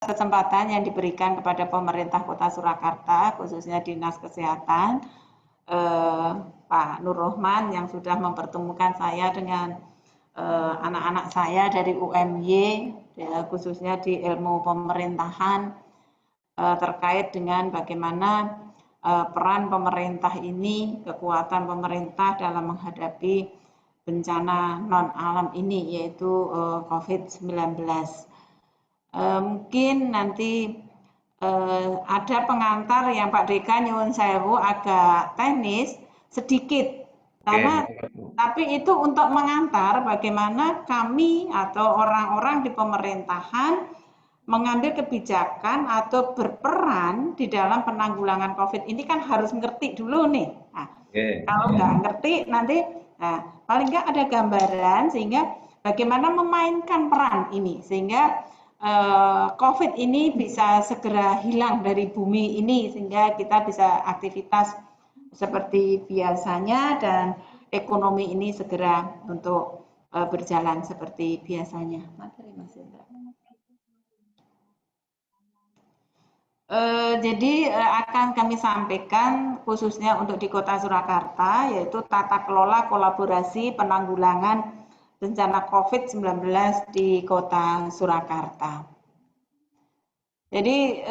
kesempatan yang diberikan kepada pemerintah Kota Surakarta, khususnya Dinas Kesehatan, Pak Nur Rohman yang sudah mempertemukan saya dengan anak-anak saya dari UMY, ya, khususnya di ilmu pemerintahan, terkait dengan bagaimana peran pemerintah ini, kekuatan pemerintah dalam menghadapi bencana non-alam ini, yaitu COVID-19. Mungkin nanti ada pengantar yang Pak Deka nyuwun sewu agak teknis sedikit, karena tapi itu untuk mengantar bagaimana kami atau orang-orang di pemerintahan mengambil kebijakan atau berperan di dalam penanggulangan COVID ini kan harus ngerti dulu nih. Nah, kalau nggak ngerti nanti, nah, paling nggak ada gambaran sehingga bagaimana memainkan peran ini sehingga COVID ini bisa segera hilang dari bumi ini sehingga kita bisa aktivitas seperti biasanya dan ekonomi ini segera untuk berjalan seperti biasanya. Materi Mas Indra. Jadi akan kami sampaikan khususnya untuk di Kota Surakarta, yaitu tata kelola kolaborasi penanggulangan bencana COVID-19 di Kota Surakarta. Jadi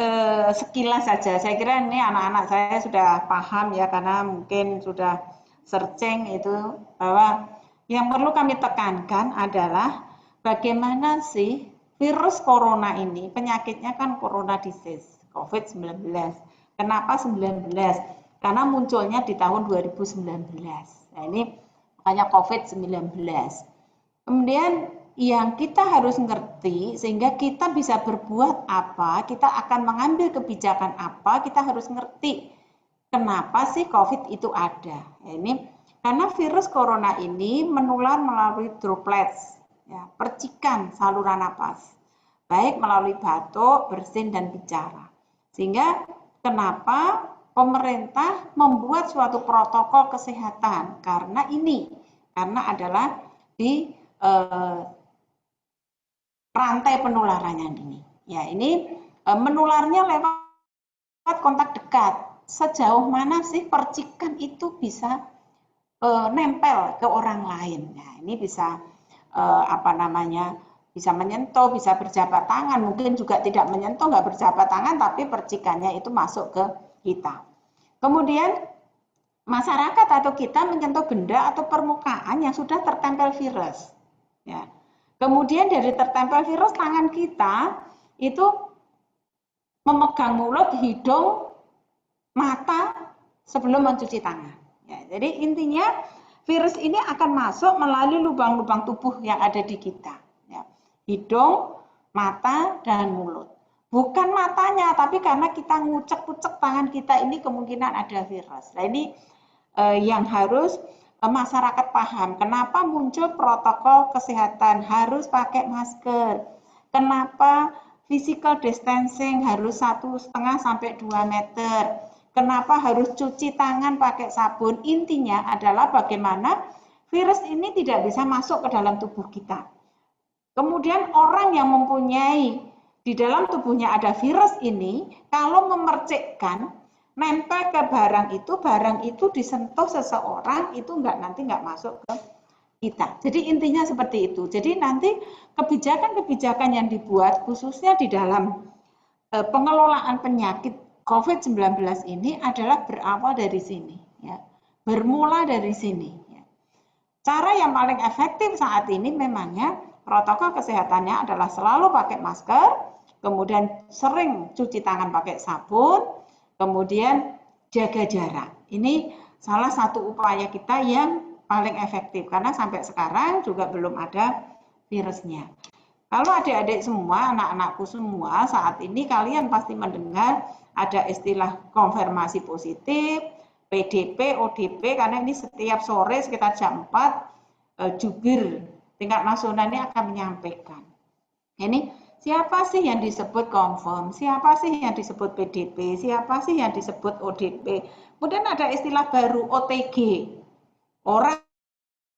sekilas saja, saya kira ini anak-anak saya sudah paham ya, karena mungkin sudah searching itu, bahwa yang perlu kami tekankan adalah bagaimana sih virus corona ini, penyakitnya kan corona disease, COVID-19. Kenapa 19? Karena munculnya di tahun 2019. Nah ini makanya COVID-19. Kemudian yang kita harus ngerti sehingga kita bisa berbuat apa, kita akan mengambil kebijakan apa, kita harus ngerti kenapa sih COVID itu ada. Ya, ini karena virus corona ini menular melalui droplets, ya, percikan saluran napas, baik melalui batuk, bersin, dan bicara. Sehingga kenapa pemerintah membuat suatu protokol kesehatan karena adalah di rantai penularannya ini. Ya, ini menularnya lewat kontak dekat. Sejauh mana sih percikan itu bisa nempel ke orang lain. Nah, ini bisa bisa menyentuh, bisa berjabat tangan, mungkin juga tidak menyentuh, nggak berjabat tangan, tapi percikannya itu masuk ke kita. Kemudian masyarakat atau kita menyentuh benda atau permukaan yang sudah tertempel virus. Ya. Kemudian dari tertempel virus, tangan kita itu memegang mulut, hidung, mata sebelum mencuci tangan. Ya, jadi intinya virus ini akan masuk melalui lubang-lubang tubuh yang ada di kita. Ya. Hidung, mata, dan mulut. Bukan matanya, tapi karena kita ngucek-ngucek tangan kita ini kemungkinan ada virus. Nah ini yang harus masyarakat paham, kenapa muncul protokol kesehatan harus pakai masker, kenapa physical distancing harus 1,5 sampai 2 meter, kenapa harus cuci tangan pakai sabun. Intinya adalah bagaimana virus ini tidak bisa masuk ke dalam tubuh kita. Kemudian orang yang mempunyai di dalam tubuhnya ada virus ini, kalau memercikkan nempel ke barang itu disentuh seseorang itu nanti nggak masuk ke kita. Jadi intinya seperti itu. Jadi nanti kebijakan-kebijakan yang dibuat khususnya di dalam pengelolaan penyakit COVID-19 ini adalah berawal dari sini, ya. Bermula dari sini. Ya. Cara yang paling efektif saat ini memangnya protokol kesehatannya adalah selalu pakai masker, kemudian sering cuci tangan pakai sabun, kemudian jaga jarak. Ini salah satu upaya kita yang paling efektif karena sampai sekarang juga belum ada virusnya. Kalau adik-adik semua, anak-anakku semua, saat ini kalian pasti mendengar ada istilah konfirmasi positif, PDP, ODP, karena ini setiap sore sekitar jam 4 jubir tingkat nasional ini akan menyampaikan. Ini siapa sih yang disebut confirm, siapa sih yang disebut PDP, siapa sih yang disebut ODP. Kemudian ada istilah baru OTG, orang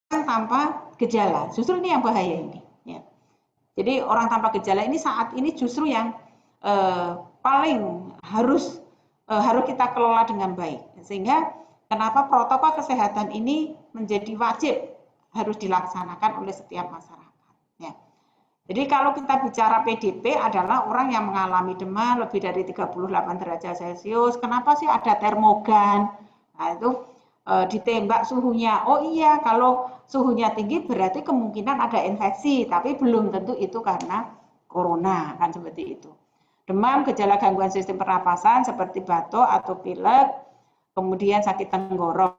tanpa gejala. Justru ini yang bahaya ini. Ya. Jadi orang tanpa gejala ini saat ini justru yang paling harus kita kelola dengan baik. Sehingga kenapa protokol kesehatan ini menjadi wajib harus dilaksanakan oleh setiap masyarakat. Ya. Jadi kalau kita bicara PDP adalah orang yang mengalami demam lebih dari 38 derajat Celcius. Kenapa sih ada termogan? Nah itu ditembak suhunya. Oh iya, kalau suhunya tinggi berarti kemungkinan ada infeksi, tapi belum tentu itu karena corona, kan seperti itu. Demam, gejala gangguan sistem pernapasan seperti batuk atau pilek, kemudian sakit tenggorok,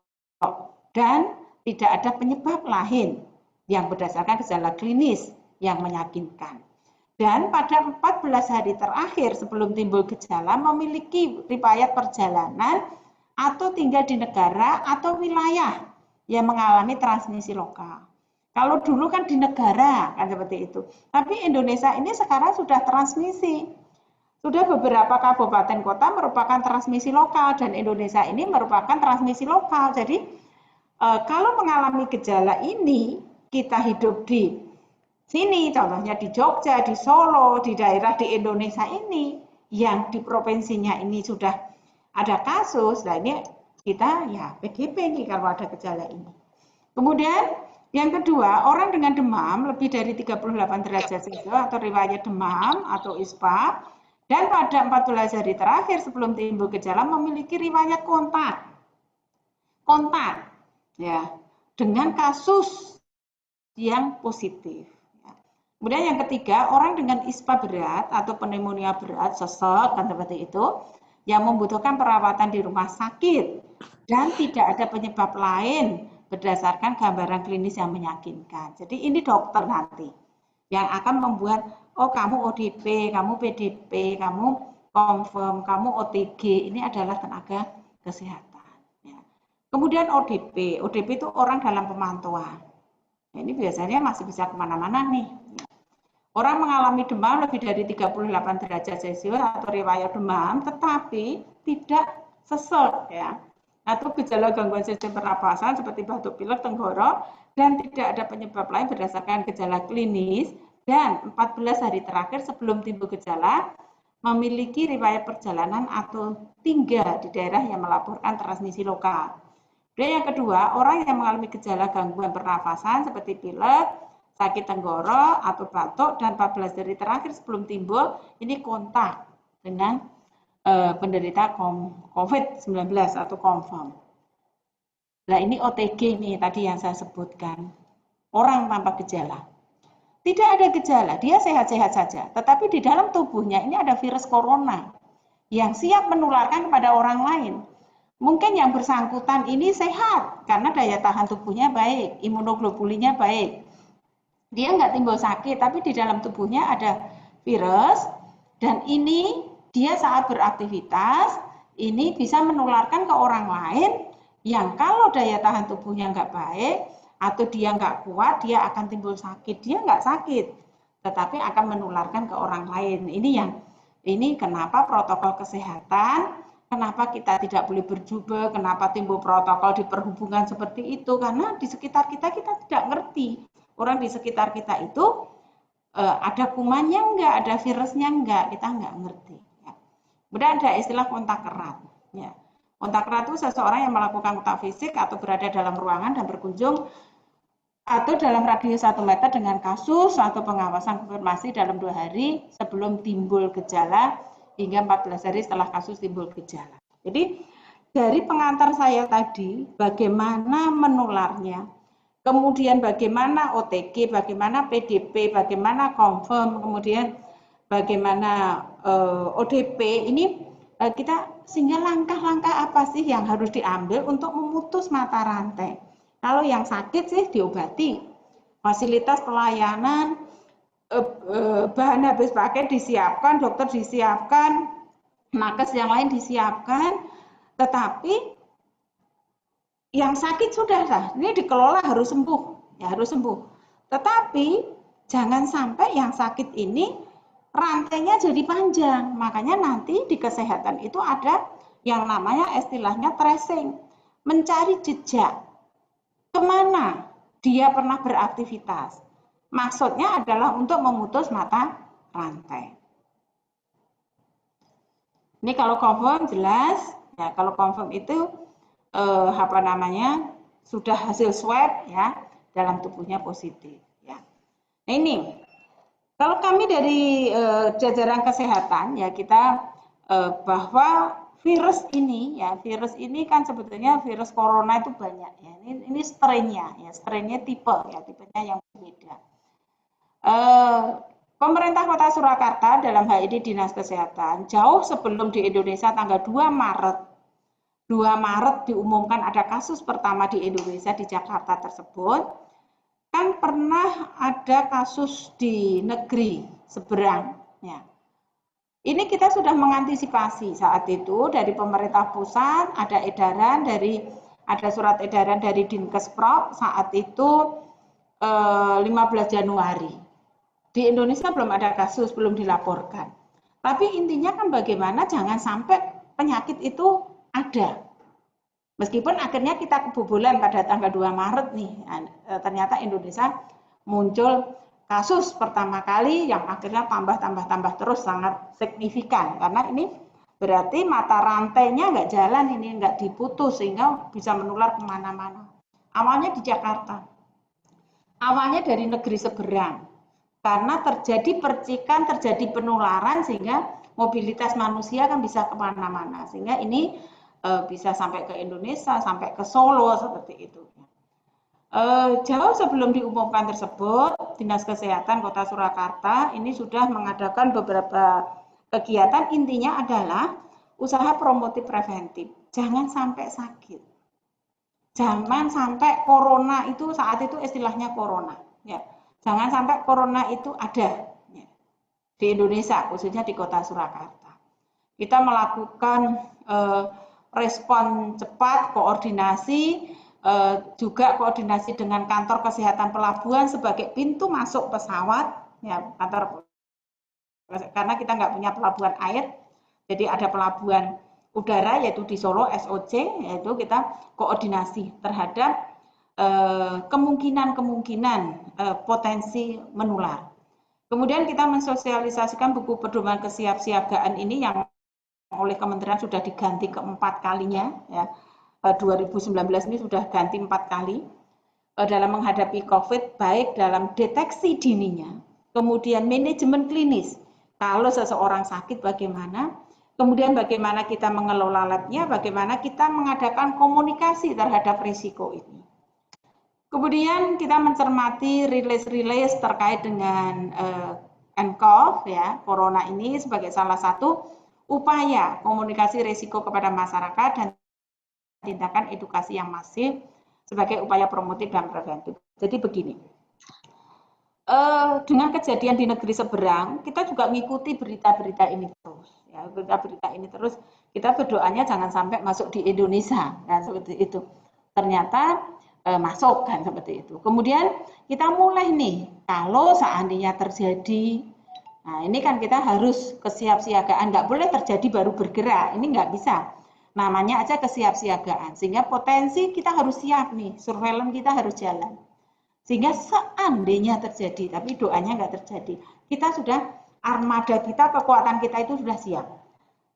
dan tidak ada penyebab lain yang berdasarkan gejala klinis yang meyakinkan. Dan pada 14 hari terakhir sebelum timbul gejala memiliki riwayat perjalanan atau tinggal di negara atau wilayah yang mengalami transmisi lokal. Kalau dulu kan di negara kan seperti itu. Tapi Indonesia ini sekarang sudah transmisi. Sudah beberapa kabupaten kota merupakan transmisi lokal dan Indonesia ini merupakan transmisi lokal. Jadi kalau mengalami gejala ini kita hidup di sini, contohnya di Jogja, di Solo, di daerah di Indonesia ini, yang di provinsinya ini sudah ada kasus, nah ini kita ya PDP nih kalau ada gejala ini. Kemudian yang kedua, orang dengan demam lebih dari 38 derajat Celcius atau riwayat demam atau ISPA, dan pada 14 hari terakhir sebelum timbul gejala memiliki riwayat kontak ya dengan kasus yang positif. Kemudian yang ketiga, orang dengan ISPA berat atau pneumonia berat, sesek, kan seperti itu, yang membutuhkan perawatan di rumah sakit dan tidak ada penyebab lain berdasarkan gambaran klinis yang meyakinkan. Jadi ini dokter nanti yang akan membuat, oh kamu ODP, kamu PDP, kamu confirm, kamu OTG, ini adalah tenaga kesehatan. Ya. Kemudian ODP itu orang dalam pemantauan. Nah, ini biasanya masih bisa kemana-mana nih. Orang mengalami demam lebih dari 38 derajat Celcius atau riwayat demam, tetapi tidak sesek ya. Atau gejala gangguan sistem pernapasan seperti batuk pilek, tenggorok, dan tidak ada penyebab lain berdasarkan gejala klinis, dan 14 hari terakhir sebelum timbul gejala memiliki riwayat perjalanan atau tinggal di daerah yang melaporkan transmisi lokal. Dan yang kedua, orang yang mengalami gejala gangguan pernafasan seperti pilek, sakit tenggorok atau batuk, dan 14 hari terakhir sebelum timbul ini kontak dengan penderita COVID-19 atau confirm. Nah ini OTG nih tadi yang saya sebutkan, orang tanpa gejala. Tidak ada gejala, dia sehat-sehat saja, tetapi di dalam tubuhnya ini ada virus corona yang siap menularkan kepada orang lain. Mungkin yang bersangkutan ini sehat karena daya tahan tubuhnya baik, imunoglobulinnya baik. Dia nggak timbul sakit, tapi di dalam tubuhnya ada virus, dan ini dia saat beraktivitas, ini bisa menularkan ke orang lain, yang kalau daya tahan tubuhnya nggak baik, atau dia nggak kuat, dia akan timbul sakit. Dia nggak sakit, tetapi akan menularkan ke orang lain. Ini kenapa protokol kesehatan, kenapa kita tidak boleh berjubel, kenapa timbul protokol di perhubungan seperti itu, karena di sekitar kita tidak ngerti. Orang di sekitar kita itu ada kumannya enggak, ada virusnya enggak, kita enggak ngerti. Ya. Kemudian ada istilah kontak erat. Ya. Kontak erat itu seseorang yang melakukan kontak fisik atau berada dalam ruangan dan berkunjung atau dalam radius 1 meter dengan kasus atau pengawasan konfirmasi dalam 2 hari sebelum timbul gejala hingga 14 hari setelah kasus timbul gejala. Jadi dari pengantar saya tadi, bagaimana menularnya, kemudian bagaimana OTG, bagaimana PDP, bagaimana confirm, kemudian bagaimana ODP, ini kita sehingga langkah-langkah apa sih yang harus diambil untuk memutus mata rantai. Kalau yang sakit sih diobati, fasilitas pelayanan, bahan habis pakai disiapkan, dokter disiapkan, nakes yang lain disiapkan, tetapi yang sakit sudah lah, ini dikelola harus sembuh, ya harus sembuh. Tetapi jangan sampai yang sakit ini rantainya jadi panjang. Makanya nanti di kesehatan itu ada yang namanya istilahnya tracing, mencari jejak kemana dia pernah beraktivitas. Maksudnya adalah untuk memutus mata rantai. Ini kalau confirm jelas, ya kalau confirm itu sudah hasil swab ya dalam tubuhnya positif. Ya. Nah ini, kalau kami dari jajaran kesehatan ya kita bahwa virus ini kan sebetulnya virus corona itu banyak ya. Ini strainnya tipenya yang berbeda. Pemerintah Kota Surakarta dalam hal ini Dinas Kesehatan jauh sebelum di Indonesia tanggal 2 Maret diumumkan ada kasus pertama di Indonesia di Jakarta tersebut, kan pernah ada kasus di negeri seberang. Ya. Ini kita sudah mengantisipasi saat itu dari pemerintah pusat ada surat edaran dari Dinkesprov saat itu 15 Januari. Di Indonesia belum ada kasus, belum dilaporkan. Tapi intinya kan bagaimana jangan sampai penyakit itu ada. Meskipun akhirnya kita kebobolan pada tanggal 2 Maret nih, ternyata Indonesia muncul kasus pertama kali yang akhirnya tambah terus sangat signifikan. Karena ini berarti mata rantainya nggak jalan, ini nggak diputus sehingga bisa menular kemana-mana. Awalnya di Jakarta, awalnya dari negeri seberang. Karena terjadi percikan, terjadi penularan sehingga mobilitas manusia kan bisa kemana-mana. Sehingga ini bisa sampai ke Indonesia, sampai ke Solo, seperti itu. Jauh sebelum diumumkan tersebut, Dinas Kesehatan Kota Surakarta ini sudah mengadakan beberapa kegiatan, intinya adalah usaha promotif preventif. Jangan sampai sakit. Jangan sampai corona itu, saat itu istilahnya corona. Ya. Jangan sampai corona itu ada ya, di Indonesia, khususnya di Kota Surakarta. Kita melakukan respon cepat, koordinasi, juga koordinasi dengan kantor kesehatan pelabuhan sebagai pintu masuk pesawat, ya, karena kita nggak punya pelabuhan air, jadi ada pelabuhan udara yaitu di Solo SOC, yaitu kita koordinasi terhadap kemungkinan potensi menular. Kemudian kita mensosialisasikan buku pedoman kesiapsiagaan ini yang oleh Kementerian sudah diganti keempat kalinya, ya. 2019 ini sudah ganti 4 kali dalam menghadapi COVID, baik dalam deteksi dininya, kemudian manajemen klinis. Kalau seseorang sakit bagaimana, kemudian bagaimana kita mengelola labnya, bagaimana kita mengadakan komunikasi terhadap risiko ini. Kemudian kita mencermati rilis-rilis terkait dengan nCoV ya, corona ini sebagai salah satu upaya komunikasi risiko kepada masyarakat dan tindakan edukasi yang masif sebagai upaya promotif dan preventif. Jadi begini, dengan kejadian di negeri seberang, kita juga mengikuti berita-berita ini terus. Ya, berita-berita ini terus, kita berdoanya jangan sampai masuk di Indonesia, kan seperti itu. Ternyata masuk kan seperti itu. Kemudian kita mulai nih, kalau seandainya terjadi, nah ini kan kita harus kesiapsiagaan, nggak boleh terjadi baru bergerak, ini nggak bisa. Namanya aja kesiapsiagaan, sehingga potensi kita harus siap nih, surveillance kita harus jalan. Sehingga seandainya terjadi, tapi doanya nggak terjadi, kita sudah, armada kita, kekuatan kita itu sudah siap.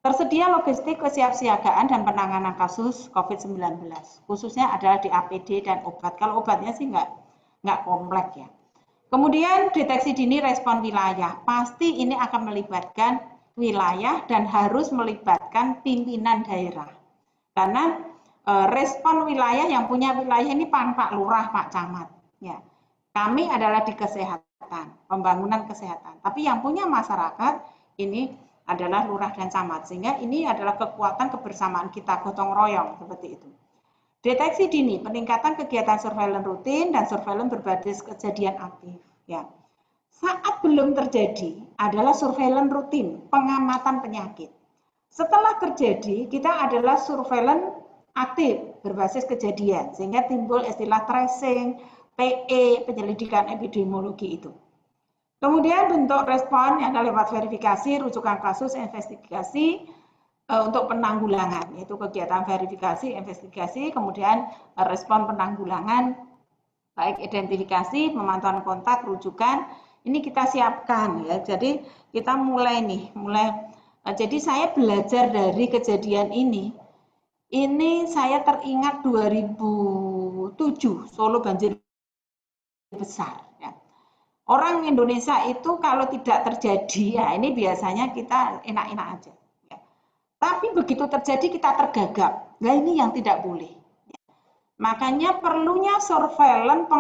Tersedia logistik kesiapsiagaan dan penanganan kasus COVID-19, khususnya adalah di APD dan obat. Kalau obatnya sih nggak kompleks ya. Kemudian deteksi dini respon wilayah, pasti ini akan melibatkan wilayah dan harus melibatkan pimpinan daerah. Karena respon wilayah yang punya wilayah ini Pak Lurah, Pak Camat. Ya. Kami adalah di kesehatan, pembangunan kesehatan. Tapi yang punya masyarakat ini adalah lurah dan camat, sehingga ini adalah kekuatan kebersamaan kita, gotong royong seperti itu. Deteksi dini, peningkatan kegiatan surveillance rutin dan surveillance berbasis kejadian aktif. Ya, saat belum terjadi adalah surveillance rutin, pengamatan penyakit. Setelah terjadi, kita adalah surveillance aktif berbasis kejadian, sehingga timbul istilah tracing, PE, penyelidikan epidemiologi itu. Kemudian bentuk respon yang lewat verifikasi, rujukan kasus, investigasi untuk penanggulangan, yaitu kegiatan verifikasi, investigasi, kemudian respon penanggulangan, baik identifikasi, pemantauan kontak, rujukan, ini kita siapkan ya. Jadi kita mulai Jadi saya belajar dari kejadian ini. Ini saya teringat 2007 Solo banjir besar. Ya. Orang Indonesia itu kalau tidak terjadi, ya ini biasanya kita enak-enak aja. Ya. Tapi begitu terjadi kita tergagap. Nah ini yang tidak boleh. Makanya perlunya surveillance,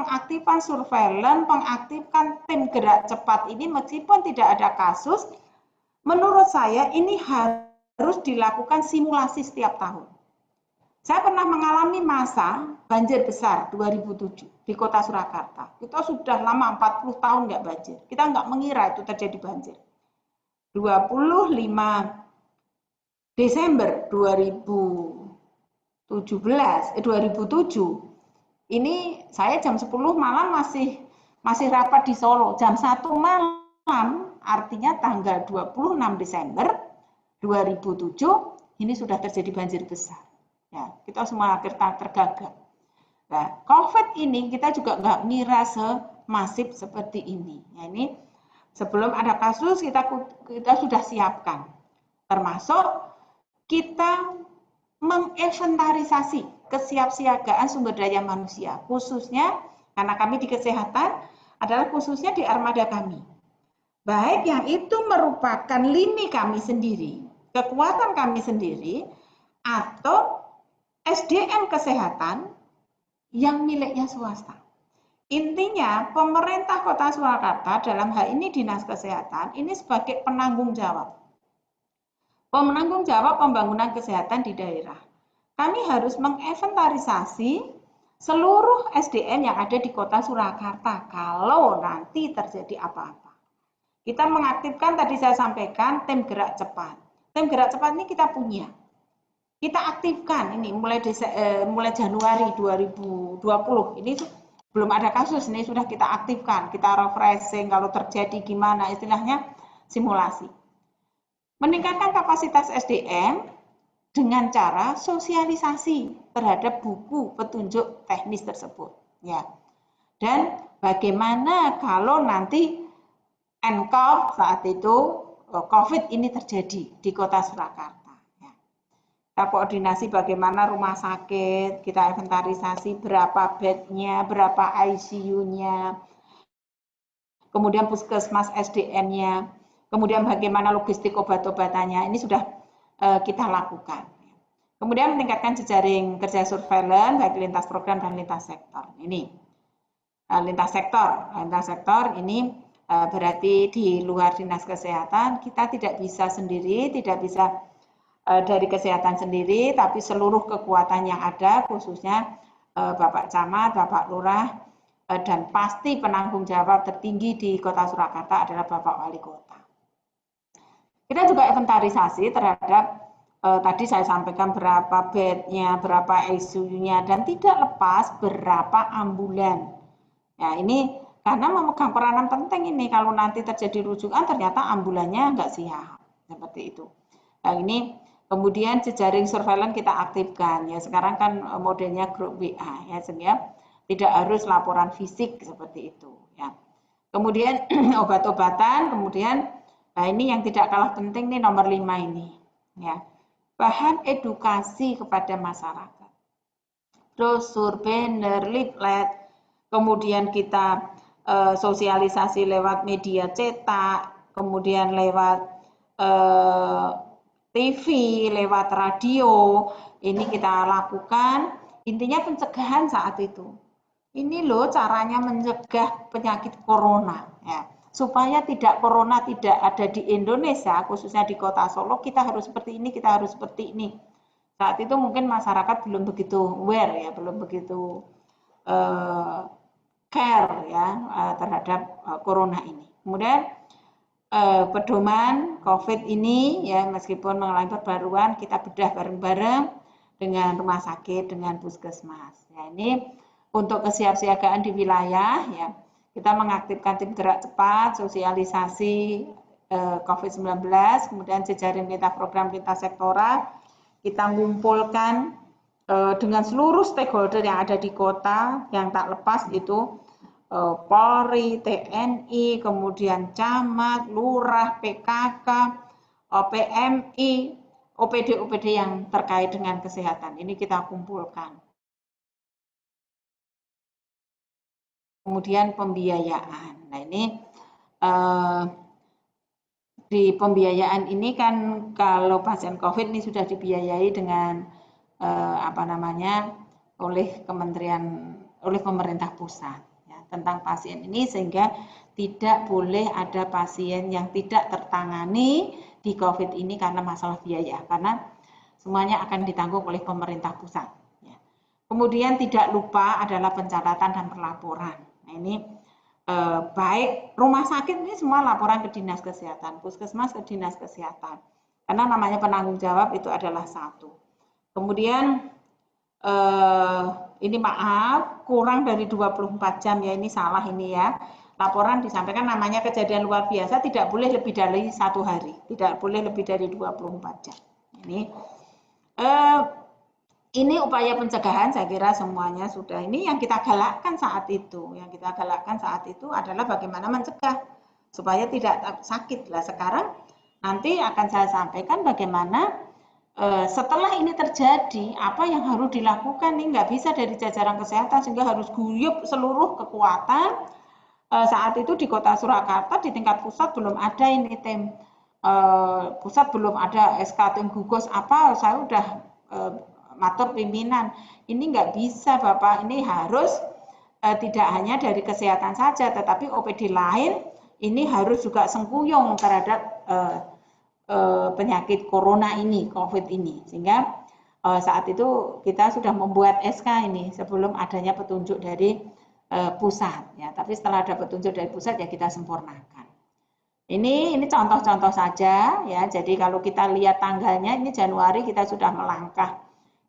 pengaktifkan tim gerak cepat ini meskipun tidak ada kasus, menurut saya ini harus dilakukan simulasi setiap tahun. Saya pernah mengalami masa banjir besar 2007 di kota Surakarta. Kita sudah lama 40 tahun nggak banjir. Kita nggak mengira itu terjadi banjir. 25 Desember 2007, ini saya jam 10 malam masih rapat di Solo. Jam 1 malam, artinya tanggal 26 Desember 2007, ini sudah terjadi banjir besar. Ya, kita semua akhirnya tergagap. Nah, COVID ini kita juga nggak ngira semasif seperti ini. Ya, ini sebelum ada kasus kita sudah siapkan, termasuk kita menginventarisasi kesiapsiagaan sumber daya manusia, khususnya karena kami di kesehatan adalah khususnya di armada kami. Baik yang itu merupakan lini kami sendiri, kekuatan kami sendiri, atau SDM kesehatan yang miliknya swasta. Intinya pemerintah Kota Surakarta dalam hal ini Dinas Kesehatan ini sebagai penanggung jawab. Penanggung jawab pembangunan kesehatan di daerah. Kami harus menginventarisasi seluruh SDM yang ada di Kota Surakarta kalau nanti terjadi apa-apa. Kita mengaktifkan tadi saya sampaikan tim gerak cepat. Tim gerak cepat ini kita punya. Kita aktifkan ini mulai Januari 2020 ini belum ada kasus, ini sudah kita aktifkan, kita refreshing kalau terjadi gimana, istilahnya simulasi. Meningkatkan kapasitas SDM dengan cara sosialisasi terhadap buku petunjuk teknis tersebut, ya. Dan bagaimana kalau nanti NCOV saat itu COVID ini terjadi di Kota Surakarta. Kita koordinasi bagaimana rumah sakit, kita inventarisasi berapa bednya, berapa ICU-nya, kemudian puskesmas SDM-nya, kemudian bagaimana logistik obat-obatannya, ini sudah kita lakukan. Kemudian meningkatkan jejaring kerja surveillance, baik lintas program dan lintas sektor. Ini lintas sektor ini berarti di luar Dinas Kesehatan, kita tidak bisa sendiri, tidak bisa dari kesehatan sendiri, tapi seluruh kekuatan yang ada, khususnya Bapak Camat, Bapak Lurah, dan pasti penanggung jawab tertinggi di Kota Surakarta adalah Bapak Wali Kota. Kita juga inventarisasi terhadap, tadi saya sampaikan berapa bednya, berapa ICU-nya, dan tidak lepas berapa ambulan. Ya, ini karena memegang peranan penting ini, kalau nanti terjadi rujukan ternyata ambulannya nggak siap, seperti itu. Nah, ini kemudian jejaring surveillance kita aktifkan, ya sekarang kan modelnya grup WA, ya sehingga tidak harus laporan fisik seperti itu, ya. Kemudian obat-obatan, kemudian nah ini yang tidak kalah penting nih nomor 5 ini, ya bahan edukasi kepada masyarakat, brosur, banner, leaflet, kemudian kita sosialisasi lewat media cetak, kemudian lewat TV, lewat radio, ini kita lakukan, intinya pencegahan saat itu. Ini loh caranya mencegah penyakit corona, ya. Supaya corona tidak ada di Indonesia, khususnya di Kota Solo, kita harus seperti ini, kita harus seperti ini. Saat itu mungkin masyarakat belum begitu aware, ya, belum begitu care, ya, terhadap corona ini. Kemudian pedoman COVID ini, ya meskipun mengalami perbaruan, kita bedah bareng-bareng dengan rumah sakit, dengan puskesmas. Ya, ini untuk kesiapsiagaan di wilayah, ya kita mengaktifkan tim gerak cepat, sosialisasi COVID-19, kemudian jejaring lintas program lintas sektoral, kita mengumpulkan dengan seluruh stakeholder yang ada di kota, yang tak lepas itu Polri, TNI, kemudian camat, lurah, PKK, PMI, OPD yang terkait dengan kesehatan. Ini kita kumpulkan. Kemudian pembiayaan. Nah ini di pembiayaan ini kan kalau pasien COVID ini sudah dibiayai dengan oleh pemerintah pusat ya, tentang pasien ini, sehingga tidak boleh ada pasien yang tidak tertangani di COVID ini karena masalah biaya, karena semuanya akan ditanggung oleh pemerintah pusat. Ya. Kemudian tidak lupa adalah pencatatan dan pelaporan. Nah ini baik rumah sakit ini semua laporan ke dinas kesehatan, puskesmas ke dinas kesehatan, karena namanya penanggung jawab itu adalah satu. Kemudian ini maaf kurang dari 24 jam ya, ini salah ini ya, laporan disampaikan namanya kejadian luar biasa tidak boleh lebih dari 1 hari, tidak boleh lebih dari 24 jam. Ini upaya pencegahan, saya kira semuanya sudah. Ini yang kita galakkan saat itu. Yang kita galakkan saat itu adalah bagaimana mencegah supaya tidak sakit. Lah sekarang nanti akan saya sampaikan bagaimana setelah ini terjadi, apa yang harus dilakukan. Ini nggak bisa dari jajaran kesehatan, sehingga harus guyup seluruh kekuatan. Saat itu di Kota Surakarta di tingkat pusat belum ada ini tim. Pusat belum ada SK tim gugus apa, saya udah matur pimpinan, ini nggak bisa Bapak, ini harus tidak hanya dari kesehatan saja, tetapi OPD lain ini harus juga sengkuyung terhadap penyakit corona ini, COVID ini, sehingga saat itu kita sudah membuat SK ini sebelum adanya petunjuk dari pusat, ya. Tapi setelah ada petunjuk dari pusat ya kita sempurnakan. Ini contoh-contoh saja ya. Jadi kalau kita lihat tanggalnya, ini Januari kita sudah melangkah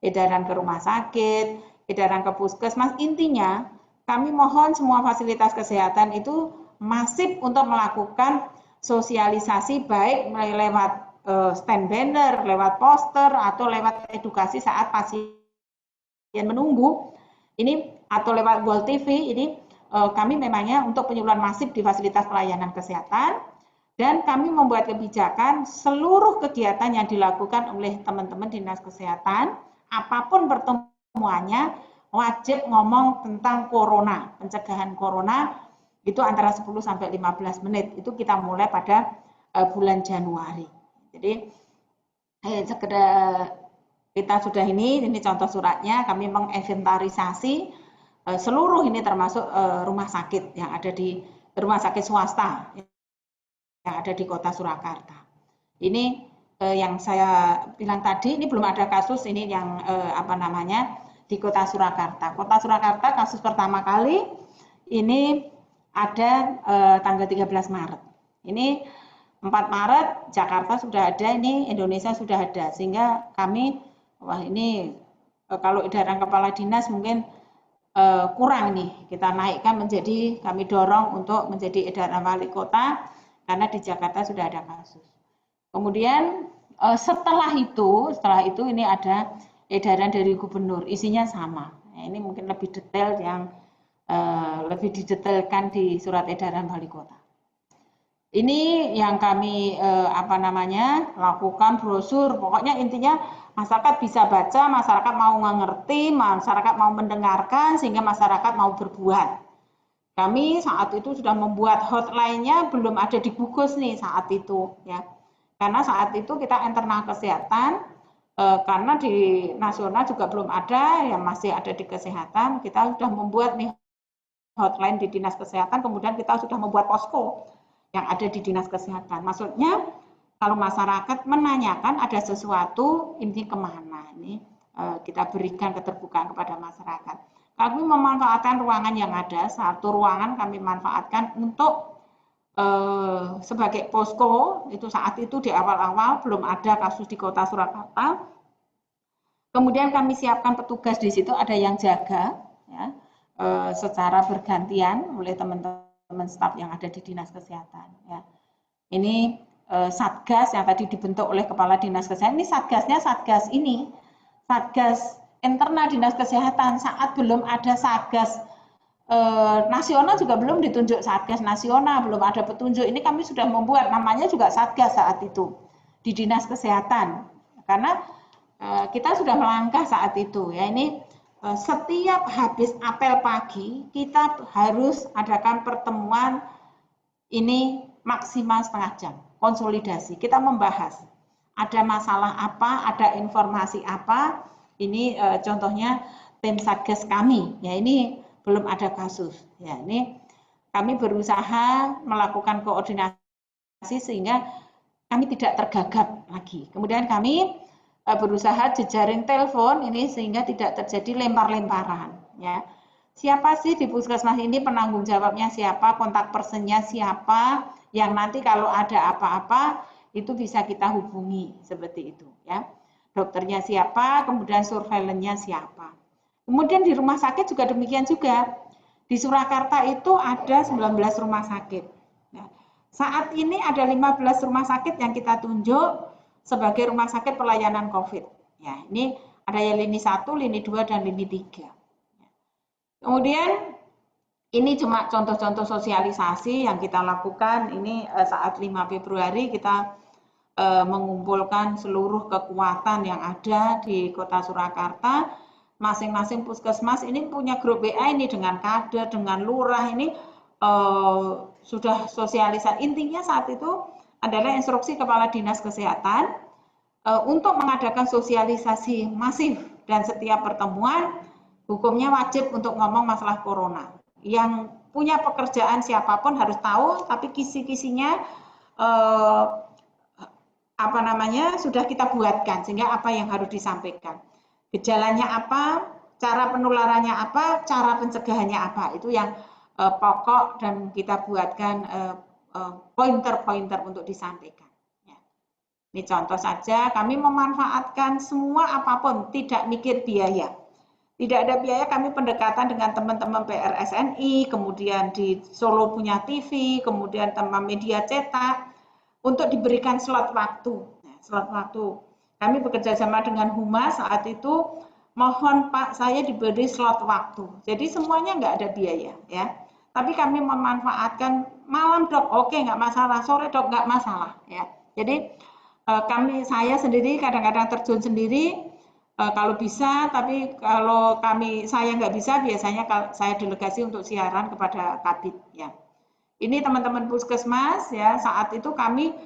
edaran ke rumah sakit, edaran ke puskesmas. Intinya kami mohon semua fasilitas kesehatan itu masif untuk melakukan sosialisasi, baik lewat stand banner, lewat poster, atau lewat edukasi saat pasien menunggu ini, atau lewat Gold TV. Ini kami memangnya untuk penyuluhan masif di fasilitas pelayanan kesehatan, dan kami membuat kebijakan seluruh kegiatan yang dilakukan oleh teman-teman dinas kesehatan, apapun pertemuannya wajib ngomong tentang corona, pencegahan corona, itu antara 10 sampai 15 menit. Itu kita mulai pada bulan Januari. Jadi kita sudah ini contoh suratnya, kami menginventarisasi seluruh ini termasuk rumah sakit yang ada di rumah sakit swasta yang ada di Kota Surakarta. Ini yang saya bilang tadi, ini belum ada kasus ini yang di Kota Surakarta. Kota Surakarta kasus pertama kali ini ada tanggal 13 Maret. Ini 4 Maret Jakarta sudah ada, ini Indonesia sudah ada, sehingga kami kalau edaran kepala dinas mungkin kurang nih, kita naikkan menjadi, kami dorong untuk menjadi edaran wali kota karena di Jakarta sudah ada kasus. Kemudian setelah itu ini ada edaran dari gubernur, isinya sama. Nah, ini mungkin lebih detail, yang lebih didetailkan di surat edaran wali kota. Ini yang kami lakukan brosur. Pokoknya intinya masyarakat bisa baca, masyarakat mau mengerti, masyarakat mau mendengarkan, sehingga masyarakat mau berbuat. Kami saat itu sudah membuat hotline-nya, belum ada di gugus nih saat itu ya. Karena saat itu kita internal kesehatan, karena di nasional juga belum ada, yang masih ada di kesehatan, kita sudah membuat nih hotline di dinas kesehatan, kemudian kita sudah membuat posko yang ada di dinas kesehatan. Maksudnya kalau masyarakat menanyakan ada sesuatu, ini kemana, ini kita berikan keterbukaan kepada masyarakat. Kami memanfaatkan ruangan yang ada, satu ruangan kami manfaatkan untuk sebagai posko. Itu saat itu di awal-awal belum ada kasus di Kota Surakarta. Kemudian kami siapkan petugas di situ, ada yang jaga ya, secara bergantian oleh teman-teman staf yang ada di dinas kesehatan ya. Ini satgas yang tadi dibentuk oleh kepala dinas kesehatan. Ini satgasnya satgas internal dinas kesehatan. Saat belum ada satgas nasional, juga belum ditunjuk satgas nasional, belum ada petunjuk. Ini kami sudah membuat, namanya juga satgas saat itu di Dinas Kesehatan, karena kita sudah melangkah saat itu ya. Ini setiap habis apel pagi kita harus adakan pertemuan ini maksimal setengah jam, konsolidasi. Kita membahas ada masalah apa, ada informasi apa. Ini contohnya tim Satgas kami ya, ini belum ada kasus ya. Ini kami berusaha melakukan koordinasi sehingga kami tidak tergagap lagi. Kemudian kami berusaha jejaring telepon ini sehingga tidak terjadi lempar-lemparan ya. Siapa sih di puskesmas ini, penanggung jawabnya siapa, kontak personnya siapa, yang nanti kalau ada apa-apa itu bisa kita hubungi, seperti itu ya. Dokternya siapa, kemudian surveillance-nya siapa. Kemudian di rumah sakit juga demikian juga. Di Surakarta itu ada 19 rumah sakit. Nah, saat ini ada 15 rumah sakit yang kita tunjuk sebagai rumah sakit pelayanan COVID. Ya, ini ada yang lini 1, lini 2, dan lini 3. Kemudian ini cuma contoh-contoh sosialisasi yang kita lakukan. Ini saat 5 Februari kita mengumpulkan seluruh kekuatan yang ada di Kota Surakarta. Masing-masing puskesmas ini punya grup WA ini dengan kader, dengan lurah, ini sudah sosialisasi. Intinya saat itu adalah instruksi Kepala Dinas Kesehatan untuk mengadakan sosialisasi masif, dan setiap pertemuan hukumnya wajib untuk ngomong masalah corona. Yang punya pekerjaan siapapun harus tahu, tapi kisi-kisinya sudah kita buatkan, sehingga apa yang harus disampaikan. Gejalanya apa, cara penularannya apa, cara pencegahannya apa, itu yang pokok dan kita buatkan pointer-pointer untuk disampaikan. Ya. Ini contoh saja, kami memanfaatkan semua apapun, tidak mikir biaya. Tidak ada biaya, kami pendekatan dengan teman-teman PRSNI, kemudian di Solo punya TV, kemudian teman media cetak, untuk diberikan slot waktu. Slot waktu. Kami bekerja sama dengan Humas saat itu, mohon Pak, saya diberi slot waktu. Jadi semuanya nggak ada biaya ya. Tapi kami memanfaatkan malam dok, oke nggak masalah, sore dok nggak masalah ya. Jadi saya sendiri kadang-kadang terjun sendiri. Kalau bisa, tapi kalau saya nggak bisa, biasanya saya delegasi untuk siaran kepada Kabid ya. Ini teman-teman puskesmas ya, saat itu kami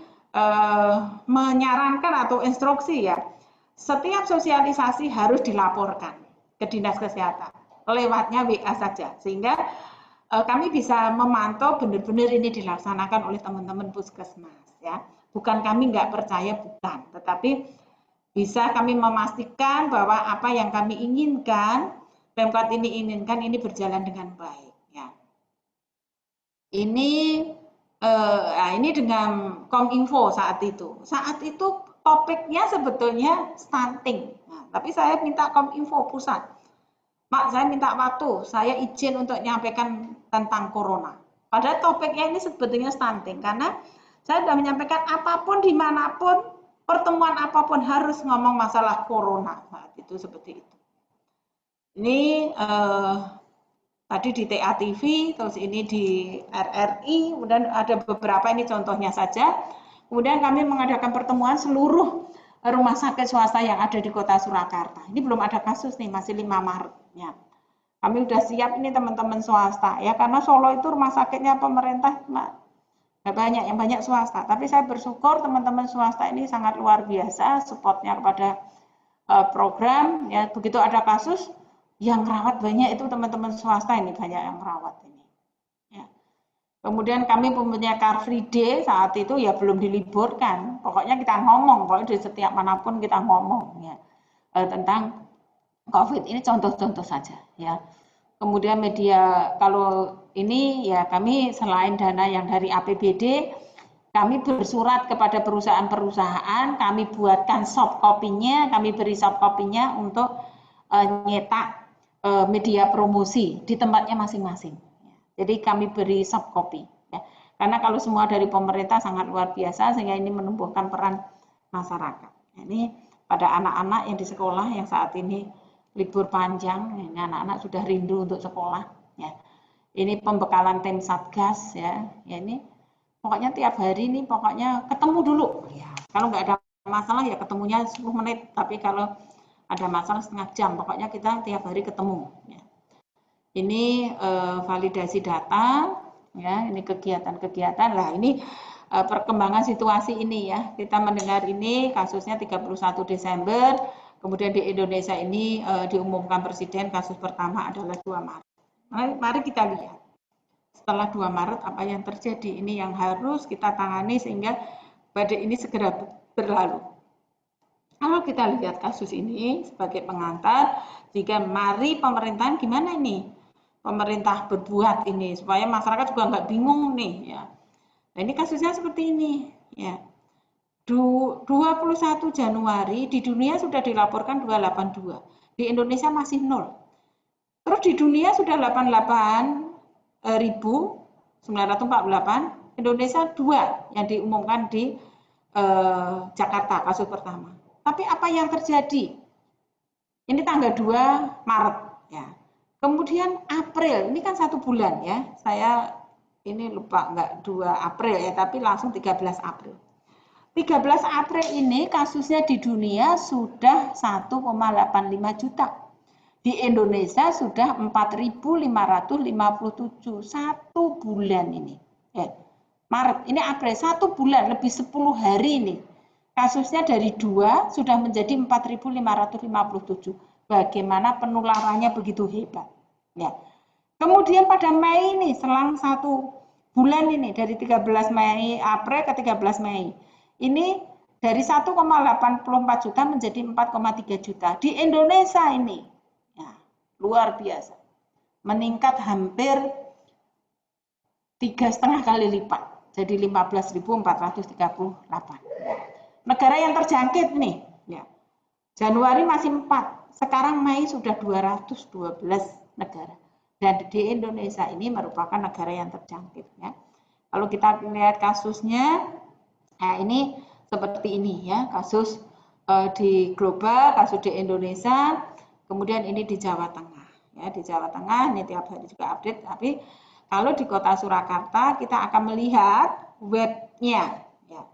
menyarankan atau instruksi ya, setiap sosialisasi harus dilaporkan ke Dinas Kesehatan, lewatnya WA saja, sehingga kami bisa memantau benar-benar ini dilaksanakan oleh teman-teman puskesmas ya. Bukan kami nggak percaya, bukan, tetapi bisa kami memastikan bahwa apa yang kami inginkan, Pemkot ini inginkan, ini berjalan dengan baik. Ya. Ini dengan Kominfo saat itu. Saat itu topiknya sebetulnya stunting. Nah, tapi saya minta Kominfo pusat. Pak, saya minta waktu, saya izin untuk menyampaikan tentang corona. Padahal topiknya ini sebetulnya stunting, karena saya sudah menyampaikan apapun, dimanapun, pertemuan apapun harus ngomong masalah corona saat itu, seperti itu. Ini tadi di TA TV, terus ini di RRI, kemudian ada beberapa, ini contohnya saja. Kemudian kami mengadakan pertemuan seluruh rumah sakit swasta yang ada di Kota Surakarta. Ini belum ada kasus nih, masih 5 Maretnya. Kami sudah siap ini teman-teman swasta ya, karena Solo itu rumah sakitnya pemerintah nggak banyak, yang banyak swasta. Tapi saya bersyukur teman-teman swasta ini sangat luar biasa supportnya kepada program ya. Begitu ada kasus yang rawat banyak, itu teman-teman swasta ini banyak yang rawat ini ya. Kemudian kami punya Car Free Day saat itu ya, belum diliburkan, pokoknya kita ngomong, pokoknya di setiap manapun kita ngomong ya tentang COVID. Ini contoh-contoh saja ya. Kemudian media, kalau ini ya kami selain dana yang dari APBD, kami bersurat kepada perusahaan-perusahaan, kami buatkan soft copy-nya, kami beri soft copy-nya untuk nyetak media promosi di tempatnya masing-masing. Jadi kami beri soft copy ya. Karena kalau semua dari pemerintah sangat luar biasa, sehingga ini menumbuhkan peran masyarakat. Ini pada anak-anak yang di sekolah yang saat ini libur panjang, ini anak-anak sudah rindu untuk sekolah ya. Ini pembekalan tim Satgas ya. Ya ini pokoknya tiap hari ini pokoknya ketemu dulu ya. Kalau nggak ada masalah ya ketemunya 10 menit, tapi kalau ada masalah setengah jam, pokoknya kita tiap hari ketemu. Ya. Ini validasi data, ya, ini kegiatan-kegiatan. Lah ini perkembangan situasi ini ya. Kita mendengar ini kasusnya 31 Desember, kemudian di Indonesia ini diumumkan Presiden kasus pertama adalah 2 Maret. Mari kita lihat. Setelah 2 Maret apa yang terjadi, ini yang harus kita tangani sehingga badai ini segera berlalu. Kalau kita lihat kasus ini sebagai pengantar, jika mari pemerintahan gimana ini? Pemerintah berbuat ini supaya masyarakat juga nggak bingung nih ya. Nah ini kasusnya seperti ini ya. 21 Januari di dunia sudah dilaporkan 282, di Indonesia masih 0. Terus di dunia sudah 88.948, Indonesia 2 yang diumumkan di Jakarta kasus pertama. Tapi apa yang terjadi? Ini tanggal 2 Maret ya. Kemudian April, ini kan 1 bulan ya. Saya ini lupa enggak 2 April ya, tapi langsung 13 April. 13 April ini kasusnya di dunia sudah 1,85 juta. Di Indonesia sudah 4.557 1 bulan ini. Ya. Maret, ini April 1 bulan lebih 10 hari ini. Kasusnya dari 2 sudah menjadi 4.557. Bagaimana penularannya begitu hebat. Ya. Kemudian pada Mei ini, selang 1 bulan ini, dari 13 Mei, April ke 13 Mei, ini dari 1,84 juta menjadi 4,3 juta. Di Indonesia ini, ya, luar biasa. Meningkat hampir 3,5 kali lipat, jadi 15.438. Negara yang terjangkit nih, ya. Januari masih 4. Sekarang Mei sudah 212 negara. Dan di Indonesia ini merupakan negara yang terjangkit. Ya. Kalau kita lihat kasusnya, nah ini seperti ini ya, kasus di global, kasus di Indonesia, kemudian ini di Jawa Tengah. Ya, di Jawa Tengah, ini tiap hari juga update, tapi kalau di Kota Surakarta kita akan melihat webnya. Ya.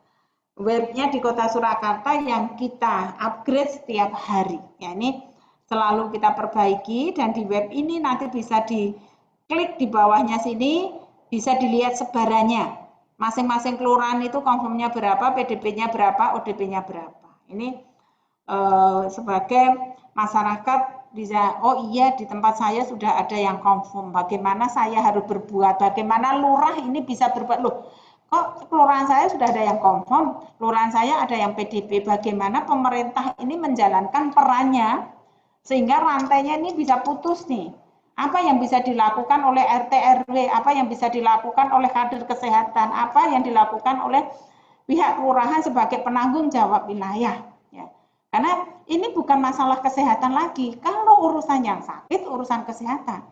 Webnya di Kota Surakarta yang kita upgrade setiap hari. Ya, ini selalu kita perbaiki dan di web ini nanti bisa diklik di bawahnya sini, bisa dilihat sebarannya. Masing-masing kelurahan itu konfirmnya berapa, PDP-nya berapa, ODP-nya berapa. Ini sebagai masyarakat bisa, oh iya di tempat saya sudah ada yang konfirm, bagaimana saya harus berbuat, bagaimana lurah ini bisa berbuat, loh kok kelurahan saya sudah ada yang konfirm, kelurahan saya ada yang PDP, bagaimana pemerintah ini menjalankan perannya, sehingga rantainya ini bisa putus nih. Apa yang bisa dilakukan oleh RT RW, apa yang bisa dilakukan oleh kader kesehatan, apa yang dilakukan oleh pihak kelurahan sebagai penanggung jawab wilayah. Ya. Karena ini bukan masalah kesehatan lagi. Kalau urusan yang sakit, urusan kesehatan.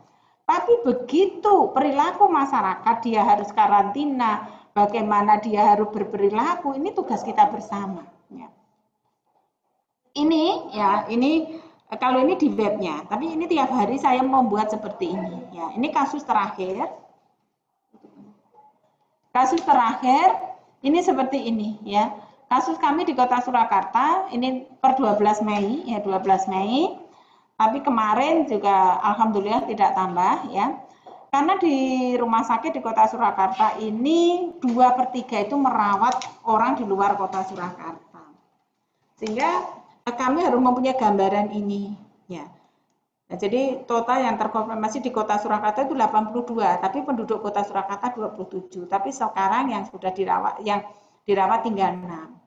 Tapi begitu perilaku masyarakat, dia harus karantina, bagaimana dia harus berperilaku, ini tugas kita bersama. Ya. Ini ya, ini kalau ini di webnya, tapi ini tiap hari saya membuat seperti ini. Ya, ini kasus terakhir. Kasus terakhir ini seperti ini ya. Kasus kami di Kota Surakarta ini per 12 Mei ya, 12 Mei. Tapi kemarin juga alhamdulillah tidak tambah ya. Karena di rumah sakit di Kota Surakarta ini 2/3 itu merawat orang di luar Kota Surakarta. Sehingga kami harus mempunyai gambaran ini ya. Nah, jadi total yang terkonfirmasi di Kota Surakarta itu 82, tapi penduduk Kota Surakarta 27. Tapi sekarang yang sudah dirawat tinggal 6.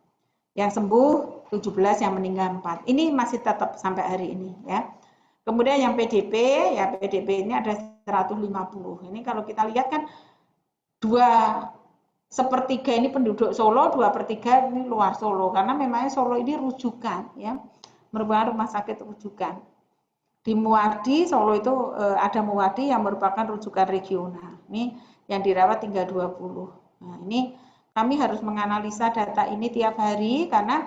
Yang sembuh 17, yang meninggal 4. Ini masih tetap sampai hari ini ya. Kemudian yang PDP, ya PDP ini ada 150. Ini kalau kita lihat kan 2/3 ini penduduk Solo, 2/3 ini luar Solo, karena memangnya Solo ini rujukan ya, merupakan rumah sakit rujukan. Di Muwardi, Solo itu ada Muwardi yang merupakan rujukan regional. Ini yang dirawat tinggal 20. Nah, ini kami harus menganalisa data ini tiap hari karena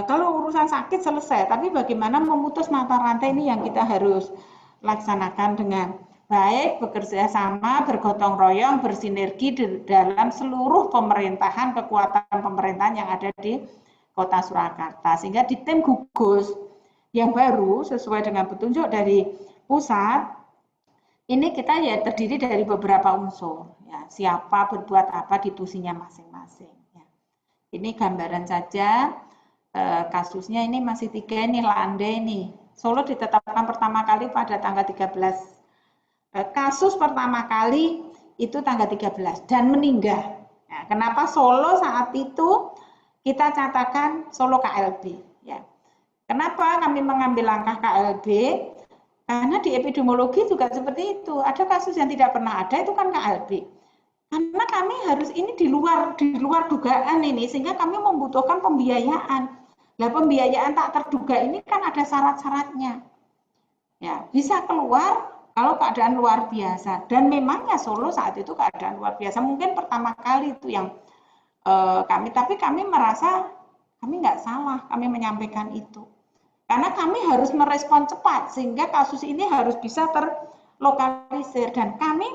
kalau urusan sakit selesai, tapi bagaimana memutus mata rantai ini yang kita harus laksanakan dengan baik, bekerja sama, bergotong royong, bersinergi dalam seluruh pemerintahan, kekuatan pemerintahan yang ada di Kota Surakarta. Sehingga di tim gugus yang baru sesuai dengan petunjuk dari pusat, ini kita ya terdiri dari beberapa unsur. Ya, siapa berbuat apa di tusinya masing-masing. Ya. Ini gambaran saja. Kasusnya ini masih 3 ini landai nih. Solo ditetapkan pertama kali pada tanggal 13. Kasus pertama kali itu tanggal 13 dan meninggal. Nah, kenapa Solo saat itu kita katakan Solo KLB? Ya. Kenapa kami mengambil langkah KLB? Karena di epidemiologi juga seperti itu. Ada kasus yang tidak pernah ada itu kan KLB. Karena kami harus ini di luar dugaan ini, sehingga kami membutuhkan pembiayaan. Nah, pembiayaan tak terduga ini kan ada syarat-syaratnya. Ya, bisa keluar kalau keadaan luar biasa. Dan memangnya Solo saat itu keadaan luar biasa. Mungkin pertama kali itu yang tapi kami merasa kami nggak salah, kami menyampaikan itu. Karena kami harus merespon cepat, sehingga kasus ini harus bisa terlokalisir. Dan kami